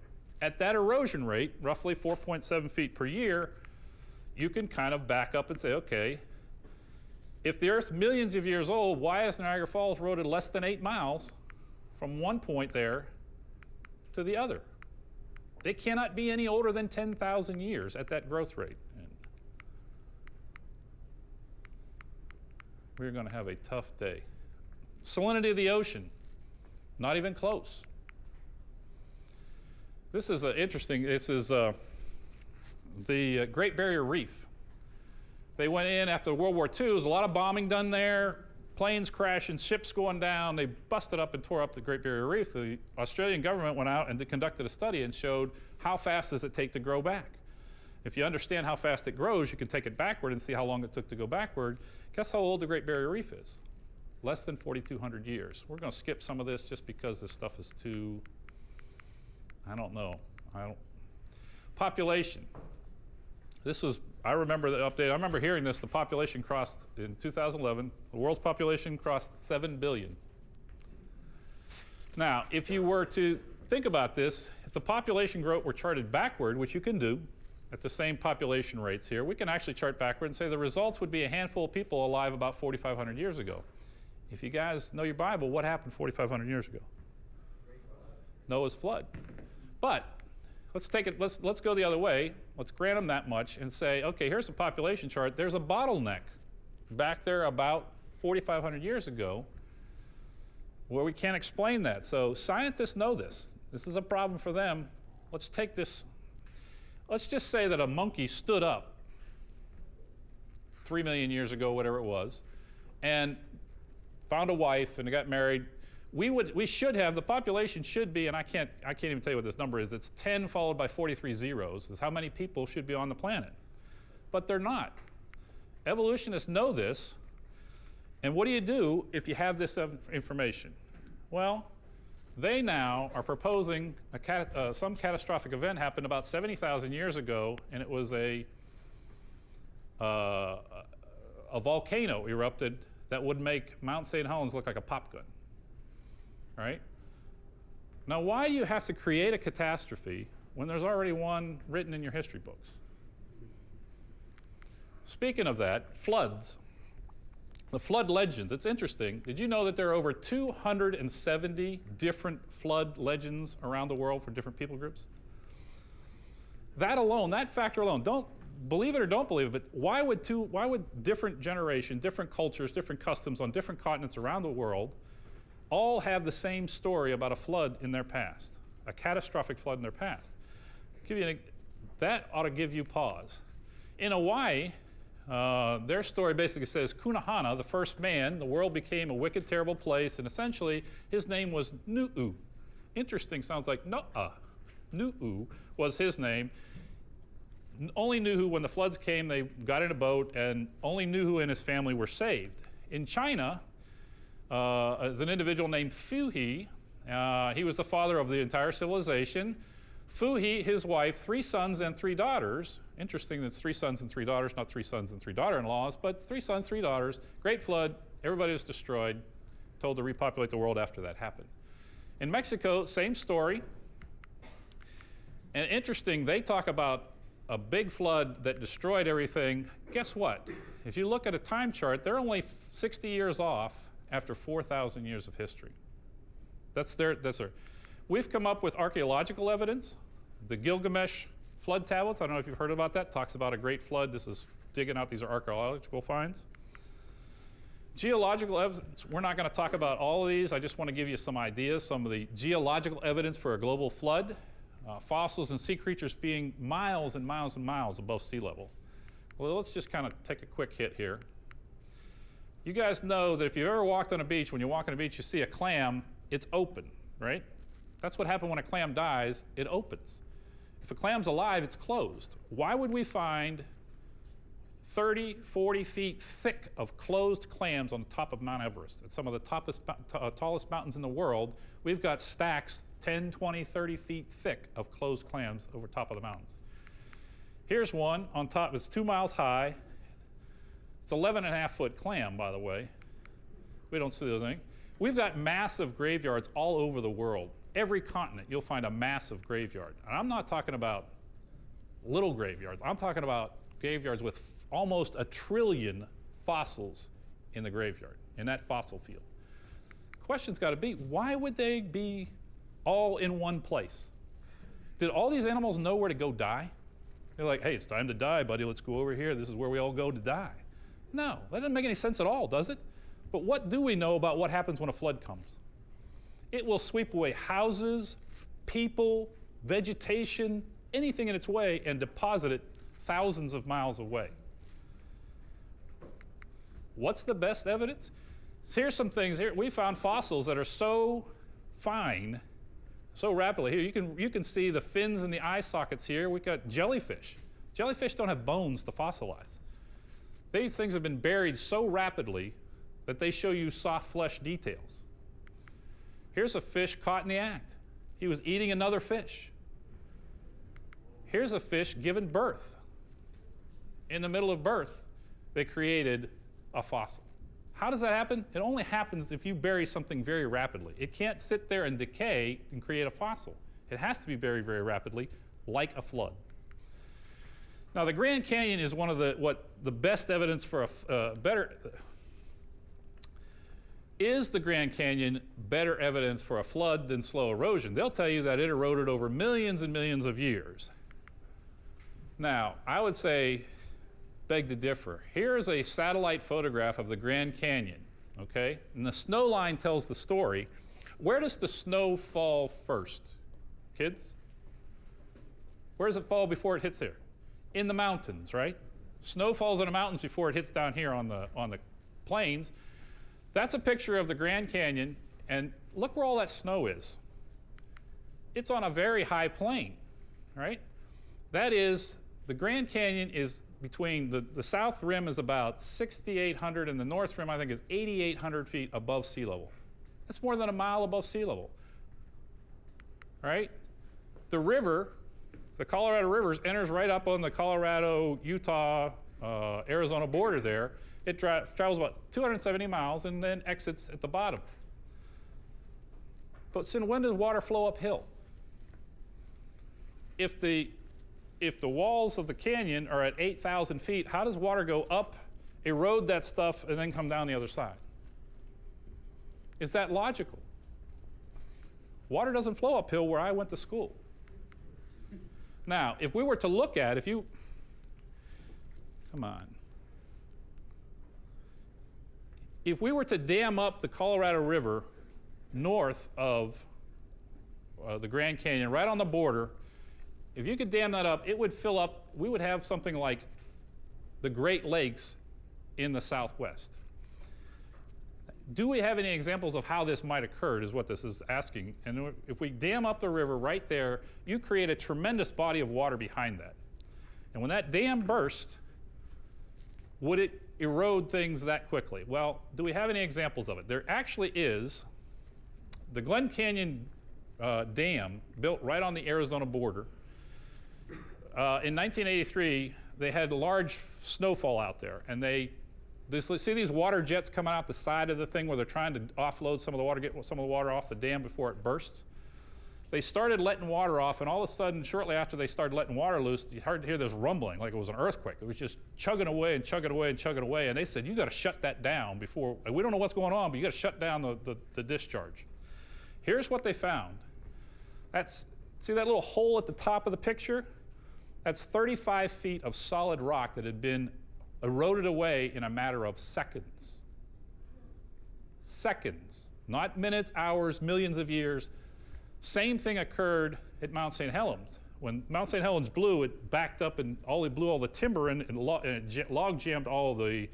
At that erosion rate, roughly 4.7 feet per year, you can kind of back up and say, okay, if the Earth's millions of years old, why is Niagara Falls eroded less than 8 miles from one point there to the other? It cannot be any older than 10,000 years at that growth rate. And we're going to have a tough day. Salinity of the ocean. Not even close. This is interesting. This is the Great Barrier Reef. They went in after World War II. There was a lot of bombing done there, planes crashing, ships going down. They busted up and tore up the Great Barrier Reef. The Australian government went out and conducted a study and showed how fast does it take to grow back. If you understand how fast it grows, you can take it backward and see how long it took to go backward. Guess how old the Great Barrier Reef is? Less than 4,200 years. We're going to skip some of this just because this stuff is too, I don't know. Population. This was, I remember the update. I remember hearing this. The population crossed, in 2011, the world's population crossed 7 billion. Now, if you were to think about this, if the population growth were charted backward, which you can do at the same population rates here, we can actually chart backward and say the results would be a handful of people alive about 4,500 years ago. If you guys know your Bible, what happened 4,500 years ago? Noah's flood. But let's take it. Let's go the other way. Let's grant them that much and say, okay, here's the population chart. There's a bottleneck back there about 4,500 years ago where we can't explain that. So scientists know this. This is a problem for them. Let's take this. Let's just say that a monkey stood up 3 million years ago, whatever it was, and found a wife and got married. We should have, the population should be, and I can't even tell you what this number is. It's 10 followed by 43 zeros is how many people should be on the planet. But they're not. Evolutionists know this. And what do you do if you have this information? Well, they now are proposing some catastrophic event happened about 70,000 years ago, and it was a volcano erupted that would make Mount St Helens look like a pop gun, right? Now, why do you have to create a catastrophe when there's already one written in your history books? Speaking of that, floods. The flood legends, it's interesting. Did you know that there are over 270 different flood legends around the world for different people groups? That alone, that factor alone, believe it or don't believe it, but why would different generations, different cultures, different customs on different continents around the world all have the same story about a flood in their past, a catastrophic flood in their past? That ought to give you pause. In Hawaii, their story basically says Kunahana, the first man, the world became a wicked, terrible place, and essentially his name was Nu'u. Interesting, sounds like Noah. Nu'u was his name. Only Nu'u, when the floods came, they got in a boat, and only Nu'u and his family were saved. In China, there's an individual named Fuhi. He was the father of the entire civilization. Fuhi, his wife, 3 sons and 3 daughters. Interesting that it's 3 sons and 3 daughters, not 3 sons and 3 daughter-in-laws, but 3 sons, 3 daughters. Great flood. Everybody was destroyed. Told to repopulate the world after that happened. In Mexico, same story. And interesting, they talk about a big flood that destroyed everything. Guess what? If you look at a time chart, they're only 60 years off after 4,000 years of history. That's their. We've come up with archaeological evidence. The Gilgamesh flood tablets, I don't know if you've heard about that, talks about a great flood. This is digging out, these are archaeological finds. Geological evidence, we're not going to talk about all of these. I just want to give you some ideas, some of the geological evidence for a global flood. Fossils and sea creatures being miles and miles and miles above sea level. Well, let's just kind of take a quick hit here. You guys know that if you've ever walked on a beach, when you walk on a beach, you see a clam, it's open, right? That's what happens when a clam dies, it opens. If a clam's alive, it's closed. Why would we find 30, 40 feet thick of closed clams on the top of Mount Everest? It's some of the tallest mountains in the world. We've got stacks 10, 20, 30 feet thick of closed clams over top of the mountains. Here's one on top. It's 2 miles high. It's 11.5-foot clam, by the way. We don't see those things. We've got massive graveyards all over the world. Every continent, you'll find a massive graveyard. And I'm not talking about little graveyards. I'm talking about graveyards with almost 1 trillion fossils in the graveyard, in that fossil field. The question's got to be, why would they be all in one place? Did all these animals know where to go die? They're like, hey, it's time to die, buddy. Let's go over here. This is where we all go to die. No, that doesn't make any sense at all, does it? But what do we know about what happens when a flood comes? It will sweep away houses, people, vegetation, anything in its way, and deposit it thousands of miles away. What's the best evidence? Here's some things. Here we found fossils that are so fine, so rapidly. Here you can see the fins and the eye sockets here. We've got jellyfish. Jellyfish don't have bones to fossilize. These things have been buried so rapidly that they show you soft flesh details. Here's a fish caught in the act. He was eating another fish. Here's a fish given birth. In the middle of birth, they created a fossil. How does that happen? It only happens if you bury something very rapidly. It can't sit there and decay and create a fossil. It has to be buried very rapidly, like a flood. Now, the Grand Canyon is one of the best evidence for Is the Grand Canyon better evidence for a flood than slow erosion? They'll tell you that it eroded over millions and millions of years. Now, I would say, beg to differ. Here's a satellite photograph of the Grand Canyon, okay? And the snow line tells the story. Where does the snow fall first, kids? Where does it fall before it hits here? In the mountains, right? Snow falls in the mountains before it hits down here on the plains. That's a picture of the Grand Canyon, and look where all that snow is. It's on a very high plain, right? That is, the Grand Canyon is between, the south rim is about 6,800, and the north rim, I think, is 8,800 feet above sea level. That's more than a mile above sea level, right? The river, the Colorado River, enters right up on the Colorado, Utah, Arizona border there. It travels about 270 miles and then exits at the bottom. But so when does water flow uphill? If the walls of the canyon are at 8,000 feet, how does water go up, erode that stuff, and then come down the other side? Is that logical? Water doesn't flow uphill where I went to school. Now, if we were to look at, Come on. If we were to dam up the Colorado River north of the Grand Canyon, right on the border, if you could dam that up, it would fill up, we would have something like the Great Lakes in the Southwest. Do we have any examples of how this might occur, is what this is asking. And if we dam up the river right there, you create a tremendous body of water behind that. And when that dam burst, would it erode things that quickly? Well, do we have any examples of it? There actually is. The Glen Canyon Dam, built right on the Arizona border. In 1983, they had a large snowfall out there, and see these water jets coming out the side of the thing where they're trying to offload some of the water, get some of the water off the dam before it bursts? They started letting water off, and all of a sudden, shortly after they started letting water loose, you started to hear this rumbling like it was an earthquake. It was just chugging away and chugging away and chugging away, and they said, you got to shut that down before, we don't know what's going on, but you got to shut down the discharge. Here's what they found. See that little hole at the top of the picture? That's 35 feet of solid rock that had been eroded away in a matter of seconds. Seconds, not minutes, hours, millions of years. Same thing occurred at Mount St. Helens. When Mount St. Helens blew, it backed up and blew all the timber in and it log jammed all the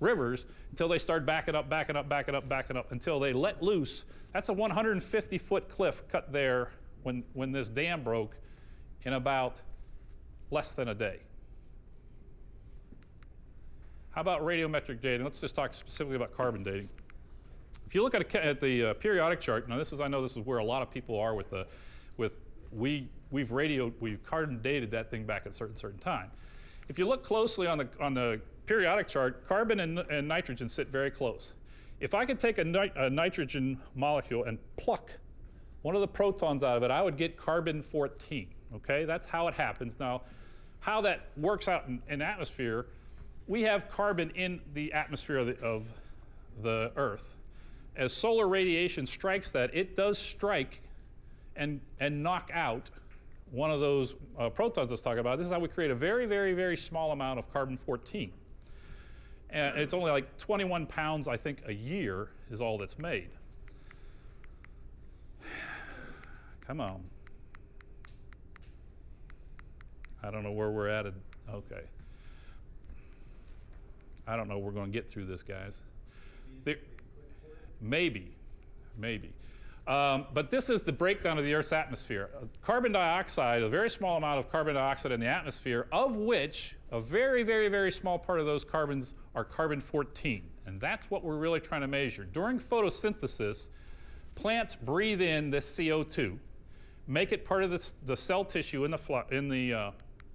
rivers until they started backing up until they let loose. That's a 150-foot cliff cut there when this dam broke in about less than a day. How about radiometric dating? Let's just talk specifically about carbon dating. If you look at the periodic chart, now I know this is where a lot of people are we've carbon dated that thing back at a certain time. If you look closely on the periodic chart, carbon and nitrogen sit very close. If I could take a nitrogen molecule and pluck one of the protons out of it, I would get carbon-14, okay? That's how it happens. Now, how that works out in atmosphere, we have carbon in the atmosphere of the Earth. As solar radiation strikes that, it does strike and knock out one of those protons I was talking about. This is how we create a very, very, very small amount of carbon-14. And it's only like 21 pounds, I think, a year is all that's made. Come on. I don't know where we're at. Okay. I don't know we're going to get through this, guys. Maybe. But this is the breakdown of the Earth's atmosphere. Carbon dioxide, a very small amount of carbon dioxide in the atmosphere, of which a very, very, very small part of those carbons are carbon-14. And that's what we're really trying to measure. During photosynthesis, plants breathe in this CO2, make it part of the cell tissue in the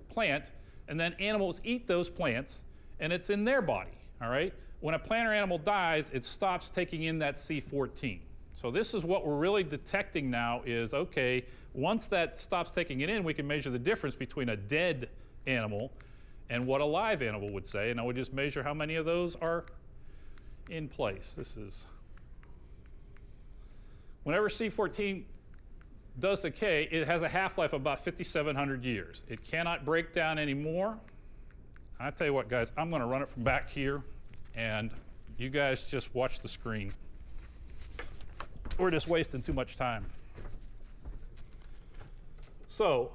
plant, and then animals eat those plants, and it's in their body, all right? When a plant or animal dies, it stops taking in that C14. So this is what we're really detecting now is, okay, once that stops taking it in, we can measure the difference between a dead animal and what a live animal would say, and I would just measure how many of those are in place. This is, whenever C14 does decay, it has a half-life of about 5,700 years. It cannot break down anymore. I tell you what, guys, I'm going to run it from back here, and you guys just watch the screen. We're just wasting too much time. So,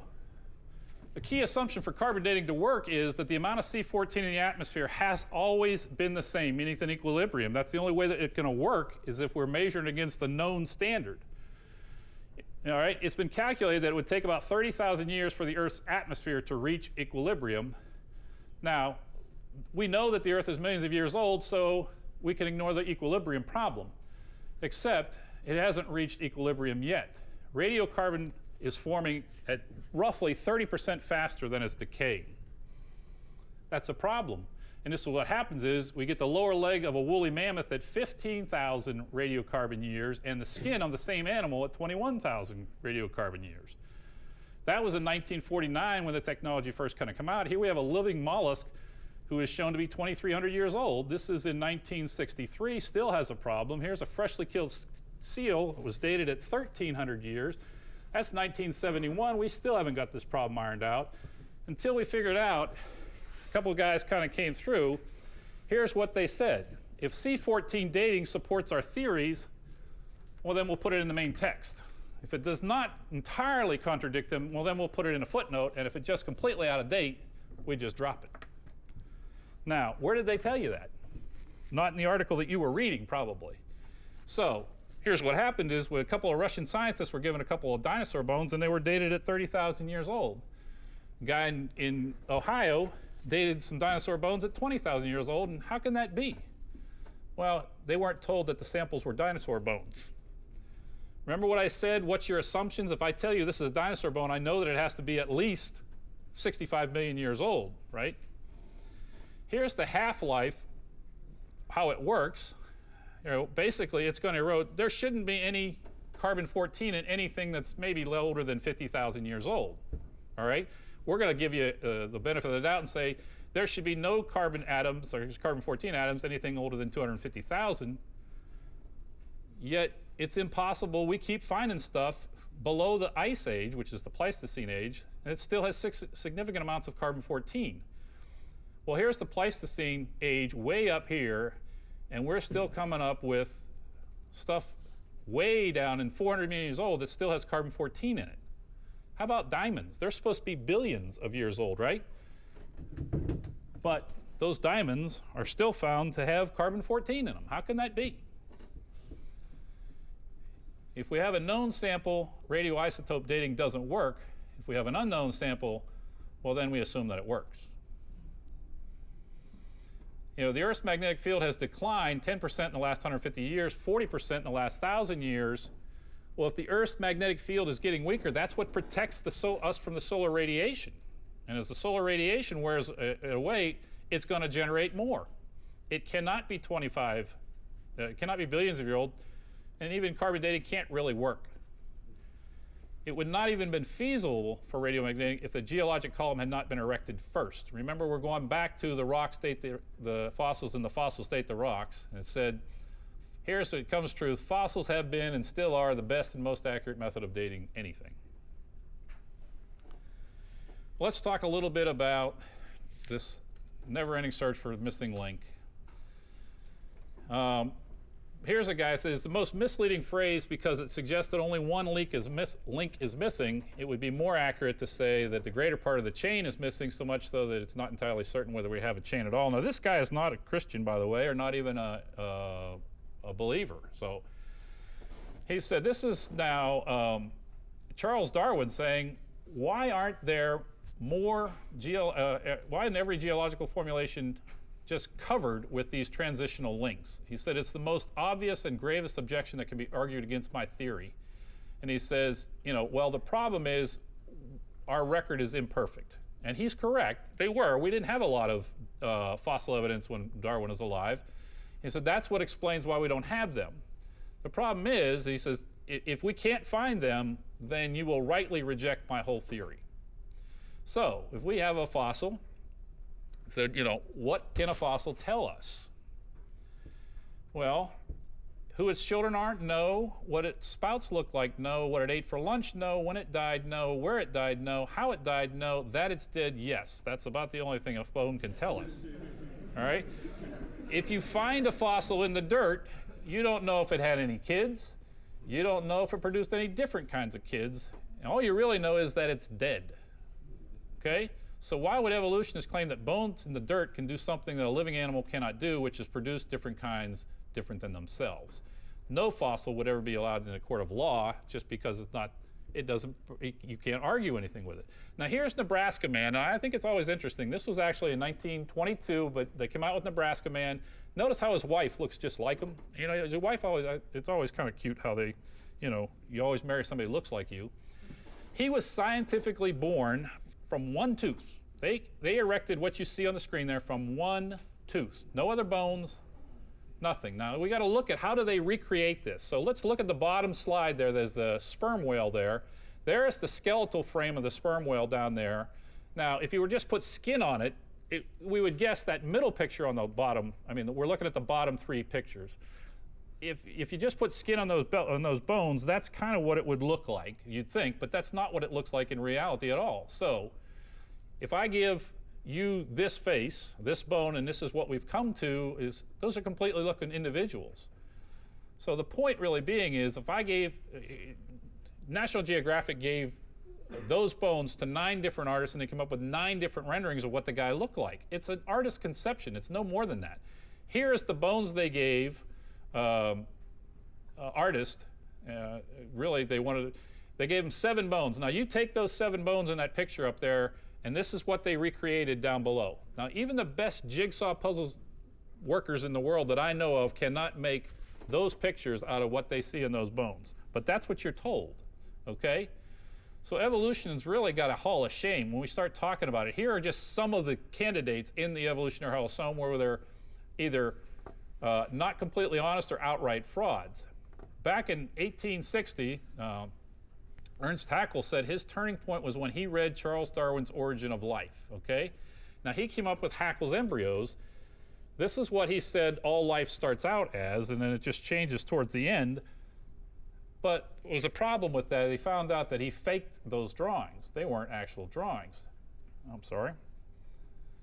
the key assumption for carbon dating to work is that the amount of C14 in the atmosphere has always been the same, meaning it's in equilibrium. That's the only way that it's going to work is if we're measuring against the known standard. All right, it's been calculated that it would take about 30,000 years for the Earth's atmosphere to reach equilibrium. Now, we know that the Earth is millions of years old, so we can ignore the equilibrium problem, except it hasn't reached equilibrium yet. Radiocarbon is forming at roughly 30% faster than it's decaying. That's a problem. And this is what happens is we get the lower leg of a woolly mammoth at 15,000 radiocarbon years and the skin of the same animal at 21,000 radiocarbon years. That was in 1949 when the technology first kind of came out. Here we have a living mollusk who is shown to be 2,300 years old. This is in 1963, still has a problem. Here's a freshly killed seal. It was dated at 1,300 years. That's 1971. We still haven't got this problem ironed out until we figured out couple of guys kind of came through. Here's what they said. If C14 dating supports our theories, well, then we'll put it in the main text. If it does not entirely contradict them, well, then we'll put it in a footnote. And if it's just completely out of date, we just drop it. Now, where did they tell you that? Not in the article that you were reading, probably. So here's what happened is a couple of Russian scientists were given a couple of dinosaur bones, and they were dated at 30,000 years old. A guy in Ohio dated some dinosaur bones at 20,000 years old, and how can that be? Well, they weren't told that the samples were dinosaur bones. Remember what I said? What's your assumptions? If I tell you this is a dinosaur bone, I know that it has to be at least 65 million years old, right? Here's the half-life, how it works. Basically, it's going to erode. There shouldn't be any carbon-14 in anything that's maybe older than 50,000 years old, all right? We're going to give you the benefit of the doubt and say there should be no carbon atoms, or carbon-14 atoms, anything older than 250,000. Yet, it's impossible. We keep finding stuff below the Ice Age, which is the Pleistocene age, and it still has significant amounts of carbon-14. Well, here's the Pleistocene age way up here, and we're still coming up with stuff way down in 400 million years old that still has carbon-14 in it. How about diamonds? They're supposed to be billions of years old, right? But those diamonds are still found to have carbon-14 in them. How can that be? If we have a known sample, radioisotope dating doesn't work. If we have an unknown sample, well, then we assume that it works. The Earth's magnetic field has declined 10% in the last 150 years, 40% in the last 1,000 years. Well, if the Earth's magnetic field is getting weaker, that's what protects us from the solar radiation. And as the solar radiation wears away, it's going to generate more. It cannot be it cannot be billions of years old. And even carbon dating can't really work. It would not even been feasible for radiomagnetic if the geologic column had not been erected first. Remember, we're going back to the rock state, the fossils in the fossil state, the rocks. And it said, here's what comes truth. Fossils have been and still are the best and most accurate method of dating anything. Let's talk a little bit about this never-ending search for a missing link. Here's a guy who says the most misleading phrase because it suggests that only one link is missing. It would be more accurate to say that the greater part of the chain is missing, so much so that it's not entirely certain whether we have a chain at all. Now, this guy is not a Christian, by the way, or not even a believer. So he said, this is now Charles Darwin saying, why aren't there more, why isn't every geological formulation just covered with these transitional links? He said it's the most obvious and gravest objection that can be argued against my theory. And he says, well, the problem is our record is imperfect. And he's correct. They were. We didn't have a lot of fossil evidence when Darwin was alive. He said that's what explains why we don't have them. The problem is, he says, if we can't find them, then you will rightly reject my whole theory. So if we have a fossil, so, what can a fossil tell us? Well, who its children are? No. What its spouts look like? No. What it ate for lunch? No. When it died? No. Where it died? No. How it died? No. That it's dead? Yes. That's about the only thing a bone can tell us. All right? If you find a fossil in the dirt, you don't know if it had any kids. You don't know if it produced any different kinds of kids. And all you really know is that it's dead. Okay? So why would evolutionists claim that bones in the dirt can do something that a living animal cannot do, which is produce different kinds different than themselves? No fossil would ever be allowed in a court of law just because you can't argue anything with it. Now here's Nebraska Man, and I think it's always interesting. This was actually in 1922, but they came out with Nebraska Man. Notice how his wife looks just like him. His wife it's always kind of cute how they, you always marry somebody who looks like you. He was scientifically born from one tooth. They erected what you see on the screen there from one tooth. No other bones, nothing. Now we got to look at how do they recreate this. So let's look at the bottom slide there. There's the sperm whale there. There's the skeletal frame of the sperm whale down there. Now if you were just put skin on it, we would guess that middle picture on the bottom, we're looking at the bottom three pictures. If you just put skin on those bones, that's kind of what it would look like, you'd think, but that's not what it looks like in reality at all. So if I give this face, this bone, and this is what we've come to, is those are completely looking individuals. So the point really being is, if I gave, National Geographic gave those bones to 9 different artists and they came up with 9 different renderings of what the guy looked like. It's an artist's conception. It's no more than that. Here's the bones they gave artist. Really, they gave him 7 bones. Now you take those 7 bones in that picture up there, and this is what they recreated down below. Now even the best jigsaw puzzle workers in the world that I know of cannot make those pictures out of what they see in those bones. But that's what you're told, okay? So evolution's really got a hall of shame when we start talking about it. Here are just some of the candidates in the evolutionary hall of shame where they're either not completely honest or outright frauds. Back in 1860, Ernst Haeckel said his turning point was when he read Charles Darwin's Origin of Life, okay? Now he came up with Haeckel's embryos. This is what he said all life starts out as, and then it just changes towards the end. But there was a problem with that. They found out that he faked those drawings. They weren't actual drawings. I'm sorry.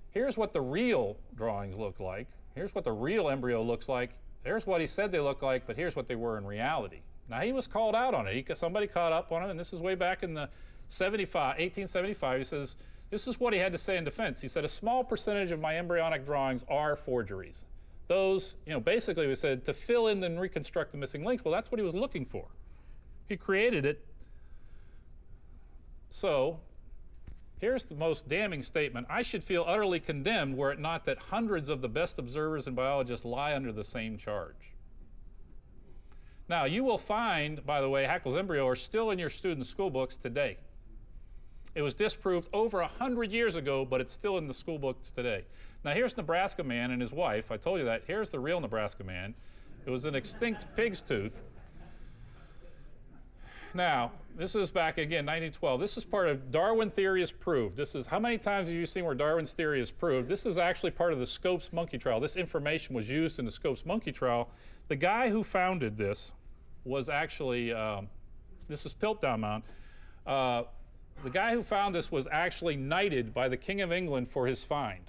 Here's what the real drawings look like. Here's what the real embryo looks like. There's what he said they look like, but here's what they were in reality. Now, he was called out on it. Somebody caught up on it, and this is way back in the 1875. He says, this is what he had to say in defense. He said, a small percentage of my embryonic drawings are forgeries. Those, basically we said to fill in and reconstruct the missing links. Well, that's what he was looking for. He created it. So here's the most damning statement. I should feel utterly condemned were it not that hundreds of the best observers and biologists lie under the same charge. Now, you will find, by the way, Haeckel's embryo are still in your student school books today. It was disproved over 100 years ago, but it's still in the school books today. Now, here's Nebraska Man and his wife. I told you that. Here's the real Nebraska Man. It was an extinct pig's tooth. Now, this is back again, 1912. This is part of Darwin theory is proved. This is, how many times have you seen where Darwin's theory is proved? This is actually part of the Scopes monkey trial. This information was used in the Scopes monkey trial. The guy who founded this was actually, this is Piltdown Mound. The guy who found this was actually knighted by the King of England for his find.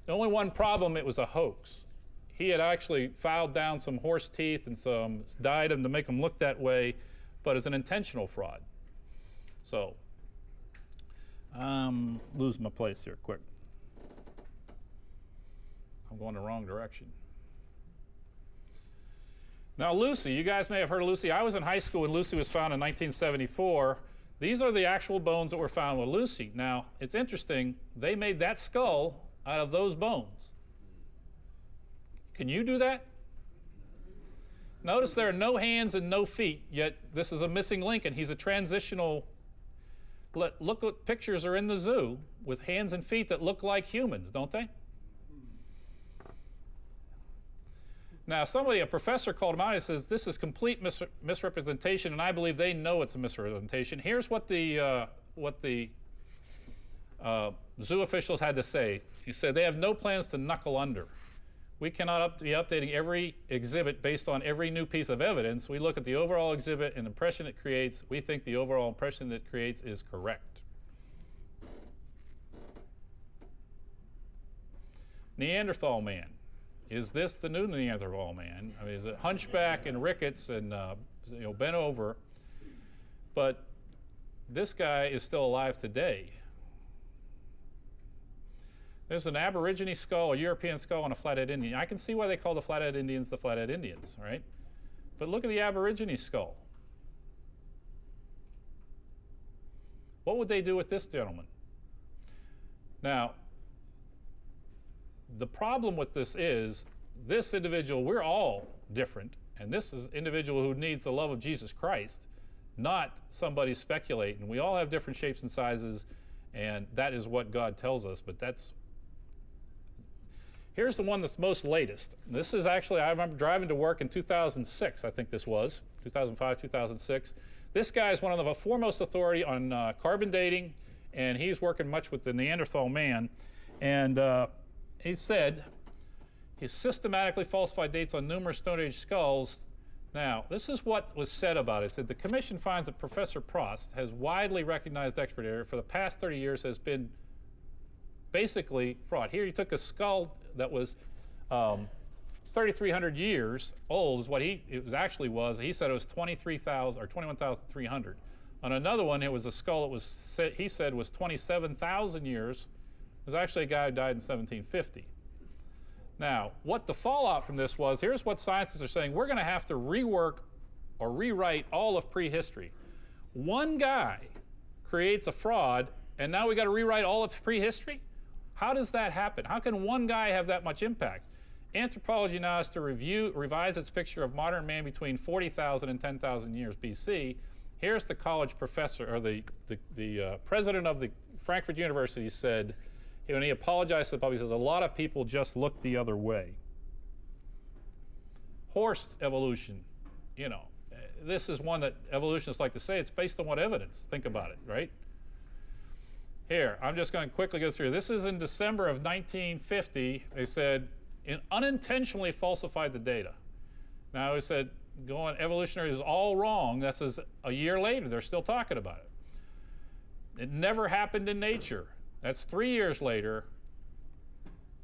The only one problem, it was a hoax. He had actually filed down some horse teeth and some dyed them to make them look that way, but it's an intentional fraud. So, I'm losing my place here, quick. I'm going the wrong direction. Now Lucy, you guys may have heard of Lucy. I was in high school when Lucy was found in 1974. These are the actual bones that were found with Lucy. Now, it's interesting, they made that skull out of those bones. Can you do that? Notice there are no hands and no feet, yet this is a missing link, and he's a transitional. Look what pictures are in the zoo with hands and feet that look like humans, don't they? Now, a professor called him out and says, this is complete misrepresentation, and I believe they know it's a misrepresentation. Here's what the zoo officials had to say. He said, they have no plans to knuckle under. We cannot be updating every exhibit based on every new piece of evidence. We look at the overall exhibit and the impression it creates. We think the overall impression that it creates is correct. Neanderthal man. Is this the new Neanderthal man? I mean, is it hunchback and rickets and bent over? But this guy is still alive today. There's an Aborigine skull, a European skull, and a Flathead Indian. I can see why they call the Flathead Indians the Flathead Indians, right? But look at the Aborigine skull. What would they do with this gentleman? Now, the problem with this is, this individual, we're all different, and this is an individual who needs the love of Jesus Christ, not somebody speculating. We all have different shapes and sizes, and that is what God tells us, but here's the one that's most latest. This is actually, I remember driving to work in 2006, I think this was, 2005, 2006. This guy is one of the foremost authority on carbon dating, and he's working much with the Neanderthal man, and he said he systematically falsified dates on numerous Stone Age skulls. Now, this is what was said about it. It said, the commission finds that Professor Prost has widely recognized expert area for the past 30 years has been basically fraud. Here he took a skull that was 3,300 years old is what actually was. He said it was 23,000 or 21,300. On another one, it was a skull that he said was 27,000 years. It was actually a guy who died in 1750. Now, what the fallout from this was, here's what scientists are saying. We're going to have to rework or rewrite all of prehistory. One guy creates a fraud, and now we got to rewrite all of prehistory? How does that happen? How can one guy have that much impact? Anthropology now has to revise its picture of modern man between 40,000 and 10,000 years BC. Here's the college professor, or the president of the Frankfurt University said, when he apologized to the public, he says, a lot of people just look the other way. Horse evolution, you know, this is one that evolutionists like to say. It's based on what evidence? Think about it, right? Here, I'm just going to quickly go through. This is in December of 1950. They said, unintentionally falsified the data. Now, they said, evolutionary is all wrong. That says a year later, they're still talking about it. It never happened in nature. That's 3 years later.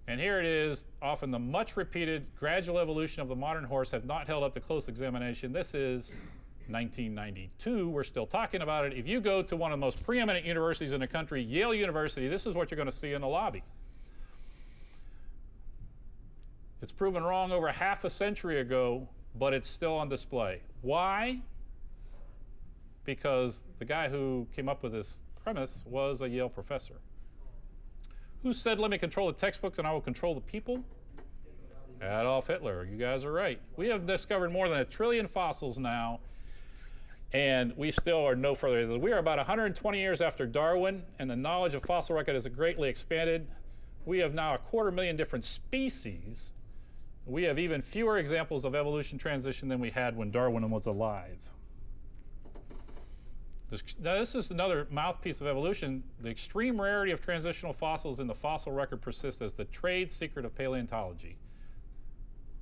And here it is, often the much repeated gradual evolution of the modern horse have not held up to close examination. This is 1992. We're still talking about it. If you go to one of the most preeminent universities in the country, Yale University, this is what you're going to see in the lobby. It's proven wrong over half a century ago, but it's still on display. Why? Because the guy who came up with this premise was a Yale professor. Who said, let me control the textbooks and I will control the people? Adolf Hitler. You guys are right. We have discovered more than 1 trillion fossils now, and we still are no further. We are about 120 years after Darwin, and the knowledge of fossil record has greatly expanded. We have now 250,000 different species. We have even fewer examples of evolution transition than we had when Darwin was alive. Now, this is another mouthpiece of evolution. The extreme rarity of transitional fossils in the fossil record persists as the trade secret of paleontology.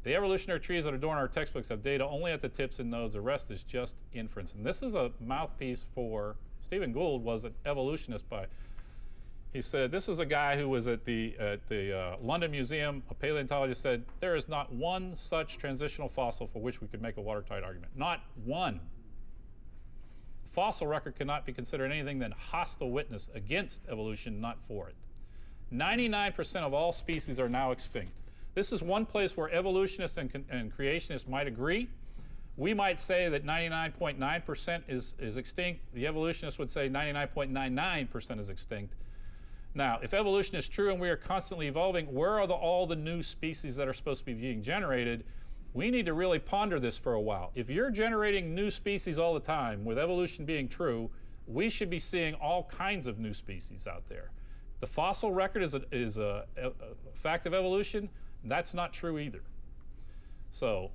The evolutionary trees that adorn our textbooks have data only at the tips and nodes. The rest is just inference. And this is a mouthpiece for Stephen Gould, was an evolutionist he said, this is a guy who was at the London Museum, a paleontologist, said, there is not one such transitional fossil for which we could make a watertight argument. Not one. Fossil record cannot be considered anything than hostile witness against evolution, not for it. 99% of all species are now extinct. This is one place where evolutionists and creationists might agree. We might say that 99.9% is extinct. The evolutionists would say 99.99% is extinct. Now, if evolution is true and we are constantly evolving, where are all the new species that are supposed to be being generated? We need to really ponder this for a while. If you're generating new species all the time, with evolution being true, we should be seeing all kinds of new species out there. The fossil record is a fact of evolution. That's not true either. So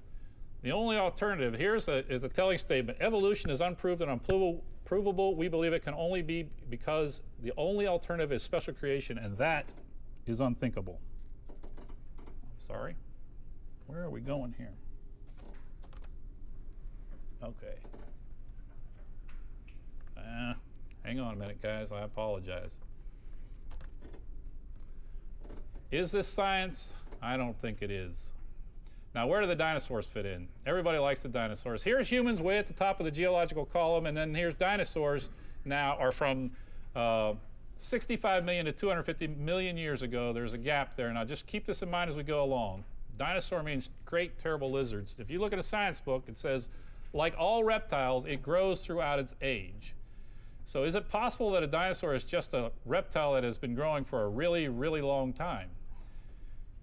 the only alternative, is a telling statement. Evolution is unproven and unprovable. We believe it can only be because the only alternative is special creation, and that is unthinkable. Sorry. Where are we going here? Okay. Hang on a minute, guys. I apologize. Is this science? I don't think it is. Now, where do the dinosaurs fit in? Everybody likes the dinosaurs. Here's humans way at the top of the geological column, and then here's dinosaurs now are from 65 million to 250 million years ago. There's a gap there. Now, just keep this in mind as we go along. Dinosaur means great, terrible lizards. If you look at a science book, it says, like all reptiles, it grows throughout its age. So is it possible that a dinosaur is just a reptile that has been growing for a really, really long time?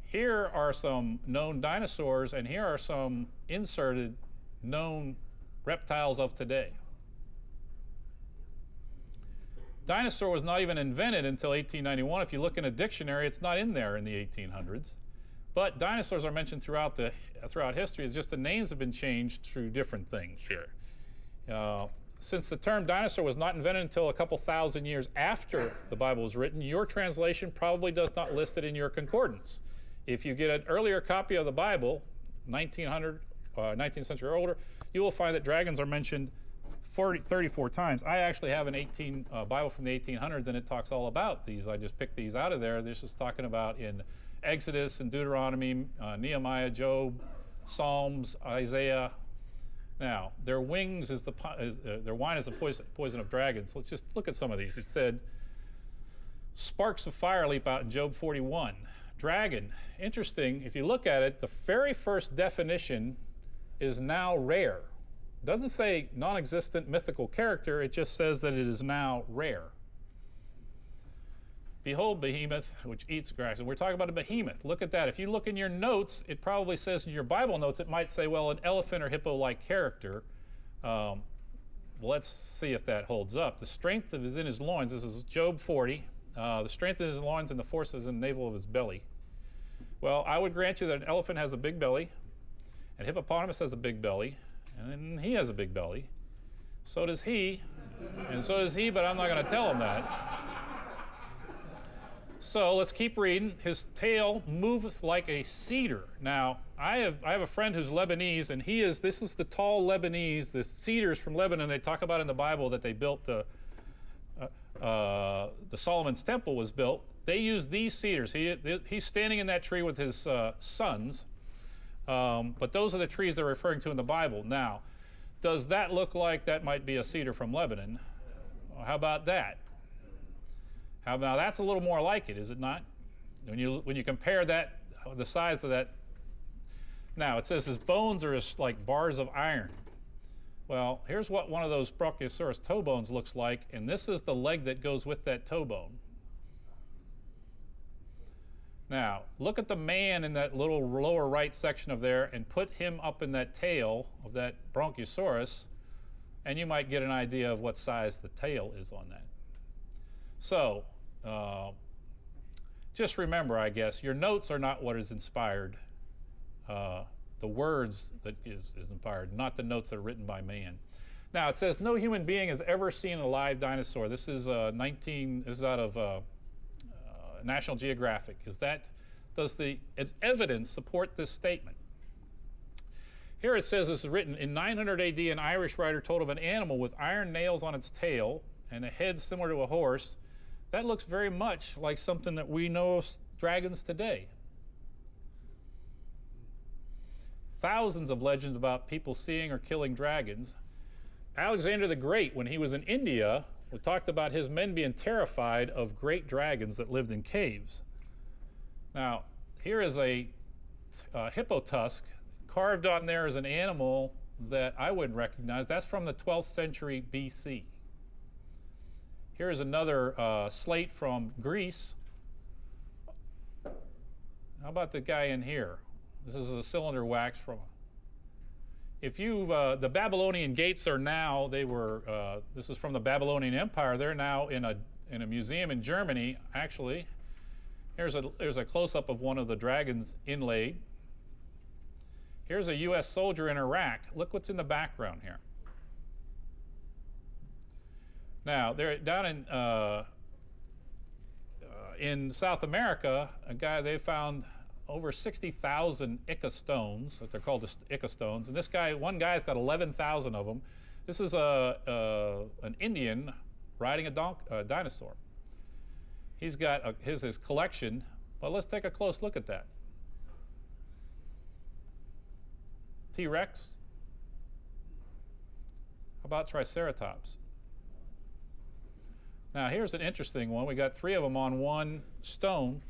Here are some known dinosaurs, and here are some inserted known reptiles of today. Dinosaur was not even invented until 1891. If you look in a dictionary, it's not in there in the 1800s. But dinosaurs are mentioned throughout history. It's just the names have been changed through different things here. Since the term dinosaur was not invented until a couple thousand years after the Bible was written, your translation probably does not list it in your concordance. If you get an earlier copy of the Bible, 19th century or older, you will find that dragons are mentioned 34 times. I actually have an Bible from the 1800s, and it talks all about these. I just picked these out of there. This is talking about in Exodus and Deuteronomy, Nehemiah, Job, Psalms, Isaiah. Now, their wings is their wine is the poison of dragons. Let's just look at some of these. It said, sparks of fire leap out in Job 41. Dragon, interesting. If you look at it, the very first definition is now rare. It doesn't say non-existent mythical character, it just says that it is now rare. Behold behemoth, which eats grass. And we're talking about a behemoth. Look at that. If you look in your notes, it probably says in your Bible notes, it might say, well, an elephant or hippo-like character. Let's see if that holds up. The strength is in his loins. This is Job 40. The strength is in his loins and the force is in the navel of his belly. Well, I would grant you that an elephant has a big belly, and hippopotamus has a big belly, and he has a big belly. So does he, and so does he, but I'm not going to tell him that. So let's keep reading. His tail moveth like a cedar. Now, I have a friend who's Lebanese, and this is the tall Lebanese, the cedars from Lebanon they talk about in the Bible that they built the Solomon's Temple was built. They used these cedars. He's standing in that tree with his sons, but those are the trees they're referring to in the Bible. Now, does that look like that might be a cedar from Lebanon? Well, how about that? Now that's a little more like it, is it not? When you compare that, the size of that. Now it says his bones are like bars of iron. Well, here's what one of those Brachiosaurus toe bones looks like, and this is the leg that goes with that toe bone. Now, look at the man in that little lower right section of there and put him up in that tail of that Bronchiosaurus, and you might get an idea of what size the tail is on that. So, just remember, I guess, your notes are not what is inspired. The words that is inspired, not the notes that are written by man. Now, it says no human being has ever seen a live dinosaur. This is this is out of National Geographic. Does the evidence support this statement? Here it says this is written in 900 AD. An Irish writer told of an animal with iron nails on its tail and a head similar to a horse. That looks very much like something that we know of dragons today. Thousands of legends about people seeing or killing dragons. Alexander the Great, when he was in India, we talked about his men being terrified of great dragons that lived in caves. Now, here is a hippo tusk. Carved on there is an animal that I wouldn't recognize. That's from the 12th century BC. Here's another slate from Greece. How about the guy in here? This is a cylinder wax from. If you the Babylonian Gates are now this is from the Babylonian Empire. They're now in a museum in Germany. Actually, there's a close-up of one of the dragons inlaid. Here's a U.S. soldier in Iraq. Look what's in the background here. Now, they're down in South America. They found over 60,000 Ica stones, that they're called Ica stones, and one guy's got 11,000 of them. This is an Indian riding a dinosaur. He's got his collection, but let's take a close look at that. T-Rex. How about Triceratops? Now here's an interesting one. We got 3 of them on one stone,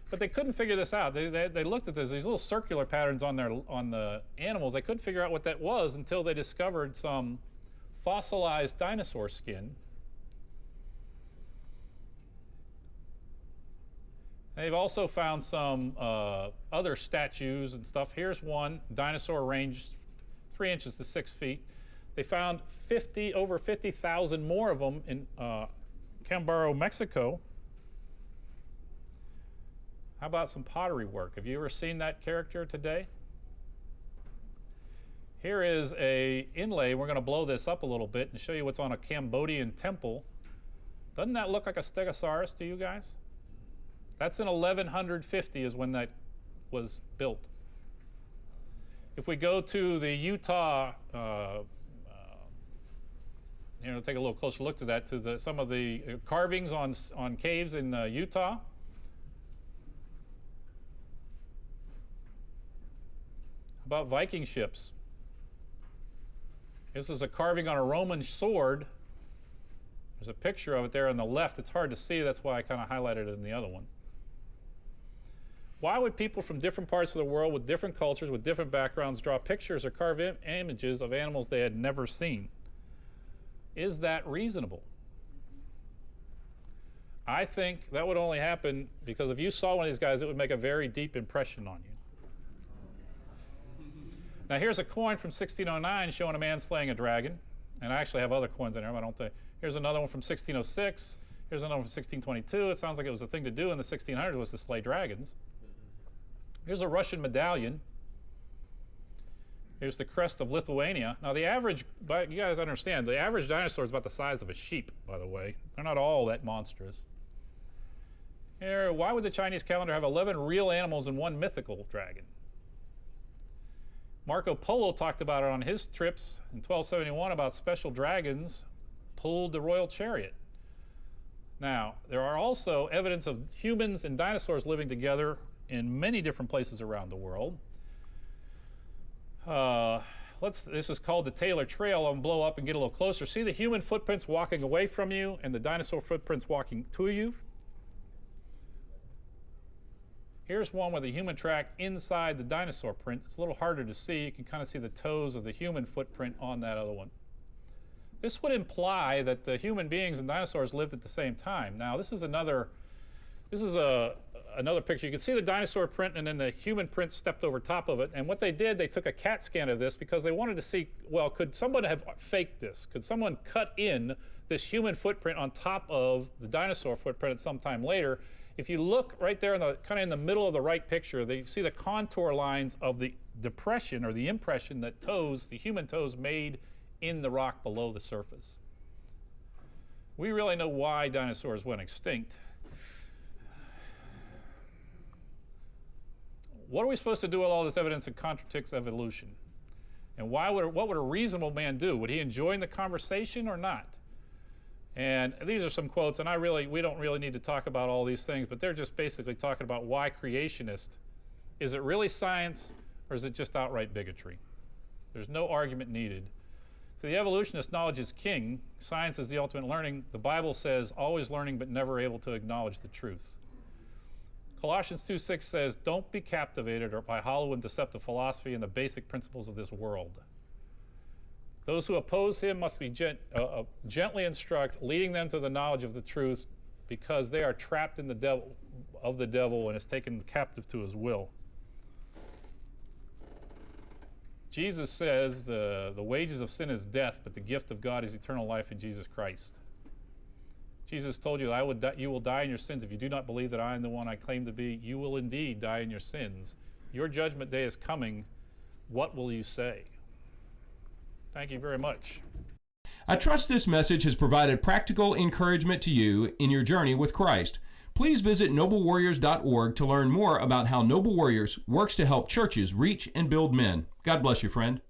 but they couldn't figure this out. They looked at these little circular patterns on the animals. They couldn't figure out what that was until they discovered some fossilized dinosaur skin. They've also found some other statues and stuff. Here's one, dinosaur ranged 3 inches to 6 feet. They found over 50,000 more of them in Cambaro, Mexico. How about some pottery work? Have you ever seen that character today? Here is a inlay. We're going to blow this up a little bit and show you what's on a Cambodian temple. Doesn't that look like a Stegosaurus to you guys? That's in 1150 is when that was built. If we go to the Utah take a little closer look to that, to some of the carvings on caves in Utah. About Viking ships. This is a carving on a Roman sword. There's a picture of it there on the left. It's hard to see. That's why I kind of highlighted it in the other one. Why would people from different parts of the world with different cultures, with different backgrounds, draw pictures or carve images of animals they had never seen? Is that reasonable? I think that would only happen because if you saw one of these guys, it would make a very deep impression on you. Now here's a coin from 1609 showing a man slaying a dragon. And I actually have other coins in here, but I don't think. Here's another one from 1606. Here's another one from 1622. It sounds like it was a thing to do in the 1600s was to slay dragons. Here's a Russian medallion. Here's the crest of Lithuania. Now the average, you guys understand, the average dinosaur is about the size of a sheep, by the way. They're not all that monstrous. Here, why would the Chinese calendar have 11 real animals and 1 mythical dragon? Marco Polo talked about it on his trips in 1271 about special dragons pulled the royal chariot. Now, there are also evidence of humans and dinosaurs living together in many different places around the world. This is called the Taylor Trail. I'll blow up and get a little closer. See the human footprints walking away from you and the dinosaur footprints walking to you? Here's one with a human track inside the dinosaur print. It's a little harder to see. You can kind of see the toes of the human footprint on that other one. This would imply that the human beings and dinosaurs lived at the same time. Now, this is another picture. You can see the dinosaur print and then the human print stepped over top of it. And what they did, they took a CAT scan of this because they wanted to see, well, could someone have faked this? Could someone cut in this human footprint on top of the dinosaur footprint at some time later? If you look right there, kind of in the middle of the right picture, you see the contour lines of the depression or the impression that the human toes made in the rock below the surface. We really know why dinosaurs went extinct. What are we supposed to do with all this evidence that contradicts evolution? And what would a reasonable man do? Would he join the conversation or not? And these are some quotes, and we don't really need to talk about all these things, but they're just basically talking about why creationist. Is it really science, or is it just outright bigotry? There's no argument needed. So the evolutionist, knowledge is king. Science is the ultimate learning. The Bible says, always learning but never able to acknowledge the truth. Colossians 2:6 says, don't be captivated by hollow and deceptive philosophy and the basic principles of this world. Those who oppose him must be gently instruct, leading them to the knowledge of the truth, because they are trapped in the devil and is taken captive to his will. Jesus says the wages of sin is death, but the gift of God is eternal life in Jesus Christ. Jesus told you, you will die in your sins. If you do not believe that I am the one I claim to be, you will indeed die in your sins. Your judgment day is coming. What will you say? Thank you very much. I trust this message has provided practical encouragement to you in your journey with Christ. Please visit noblewarriors.org to learn more about how Noble Warriors works to help churches reach and build men. God bless you, friend.